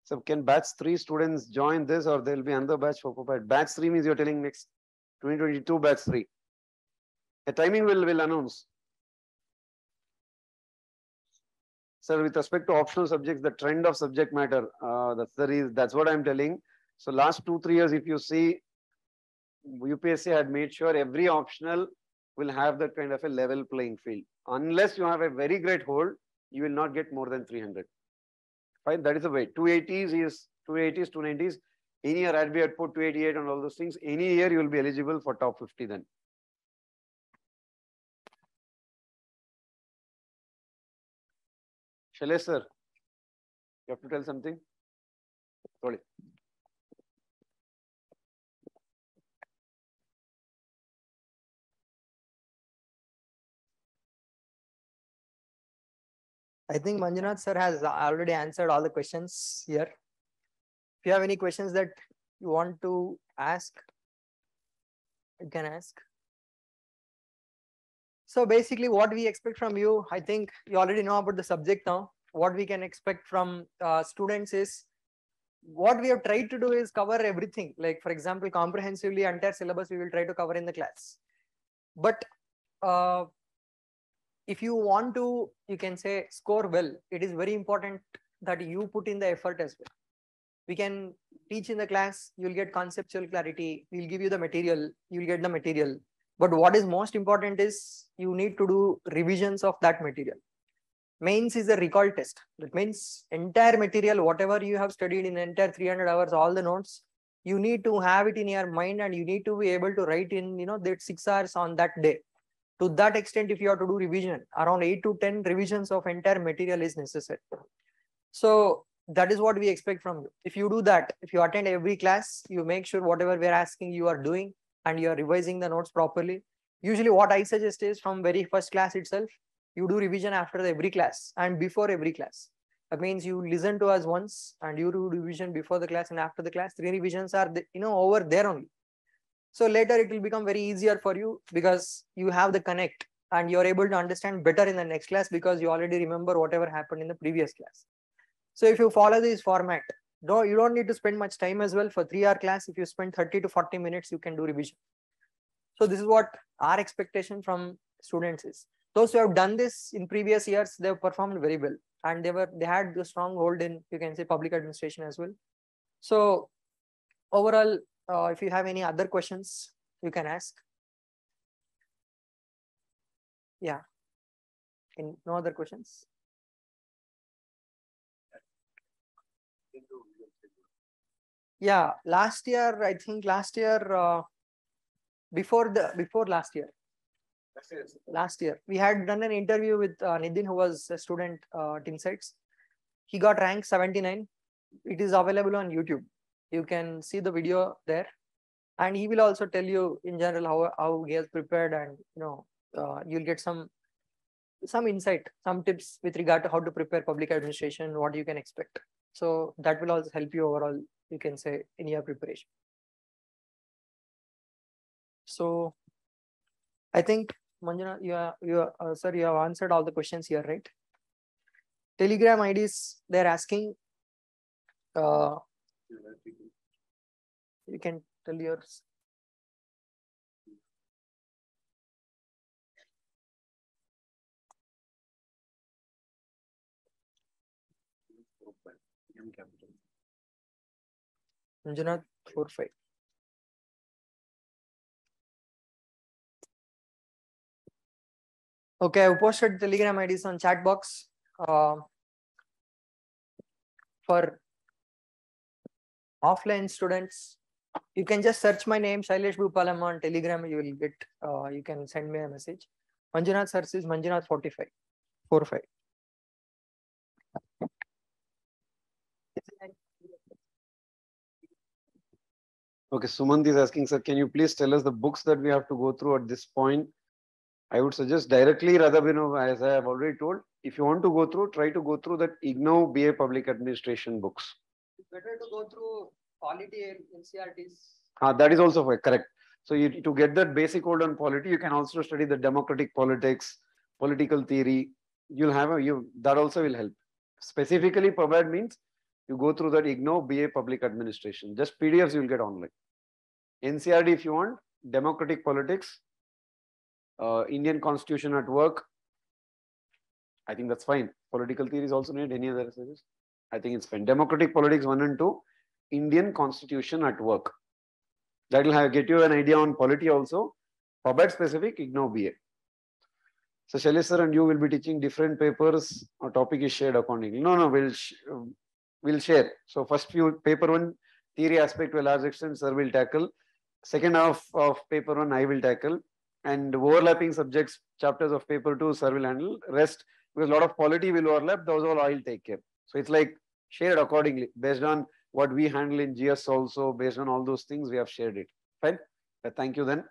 So can batch 3 students join this, or there will be another batch for PubAd? Batch 3 means you're telling next 2022 batch 3. The timing will announce. Sir, with respect to optional subjects, the trend of subject matter, that's what I'm telling. So last 2-3 years, if you see, UPSC had made sure every optional will have that kind of a level playing field. Unless you have a very great hold, you will not get more than 300. Fine, that is the way. 280s, 290s. Any year RB had put 288 and all those things. Any year you will be eligible for top 50 then. Shailesh sir, you have to tell something? Sorry. I think Manjunath sir has already answered all the questions here. If you have any questions that you want to ask, you can ask. So basically what we expect from you, I think you already know about the subject now. What we can expect from students is, what we have tried to do is cover everything. Like for example, comprehensively entire syllabus we will try to cover in the class. But if you want to, you can say, score well, it is very important that you put in the effort as well. We can teach in the class, you'll get conceptual clarity, we'll give you the material, you'll get the material. But what is most important is you need to do revisions of that material. Mains is a recall test. That means entire material, whatever you have studied in entire 300 hours, all the notes, you need to have it in your mind and you need to be able to write in, that 6 hours on that day. To that extent, if you have to do revision, around 8 to 10 revisions of entire material is necessary. So that is what we expect from you. If you do that, if you attend every class, you make sure whatever we are asking you are doing and you are revising the notes properly. Usually what I suggest is from very first class itself, you do revision after every class and before every class. That means you listen to us once and you do revision before the class and after the class. 3 revisions are over there only. So later it will become very easier for you because you have the connect and you're able to understand better in the next class because you already remember whatever happened in the previous class. So if you follow this format, you don't need to spend much time as well. For 3-hour class, if you spend 30 to 40 minutes, you can do revision. So this is what our expectation from students is. Those who have done this in previous years, they have performed very well and they had the strong hold in, you can say, public administration as well. So overall, if you have any other questions, you can ask. Yeah. No other questions? Yeah, last year, I think last year, before last year, we had done an interview with Nidin, who was a student at Insights. He got rank 79. It is available on YouTube. You can see the video there, and he will also tell you in general how he has prepared, and you'll get some insight, some tips with regard to how to prepare public administration, what you can expect. So that will also help you overall, you can say, in your preparation. So I think Manjuna, sir, you have answered all the questions here, right? Telegram IDs, they're asking. You can tell yours. Manjunath 45. Okay, I posted Telegram IDs on chat box. For offline students, you can just search my name, Shailesh Bhupalam, on Telegram. You will get, you can send me a message. Manjunath search is Manjunath 45. Okay, Sumant is asking, sir, can you please tell us the books that we have to go through at this point? I would suggest directly, rather, as I have already told, if you want to go through, try to go through that IGNOU BA Public Administration books. It's better to go through polity and NCERTs. That is also correct. So to get that basic hold on polity, you can also study the democratic politics, political theory. That also will help. Specifically, PUBAD means you go through that IGNOU BA Public Administration. Just PDFs you will get online. NCERT if you want, democratic politics, Indian Constitution at work, I think that's fine. Political theory is also needed. Any other essays? I think it's fine. Democratic Politics 1 and 2. Indian Constitution at Work. That will get you an idea on polity also. PubAd specific, IGNOU BA. So Shailesh sir and you will be teaching different papers or topic is shared accordingly. No, we'll share. So first few paper 1 theory aspect to a large extent sir will tackle. Second half of paper 1 I will tackle. And overlapping subjects, chapters of paper 2 sir will handle. Rest, because a lot of polity will overlap, those all I will take care. So it's like shared accordingly based on what we handle in GS also, based on all those things we have shared it. Fine? Thank you then.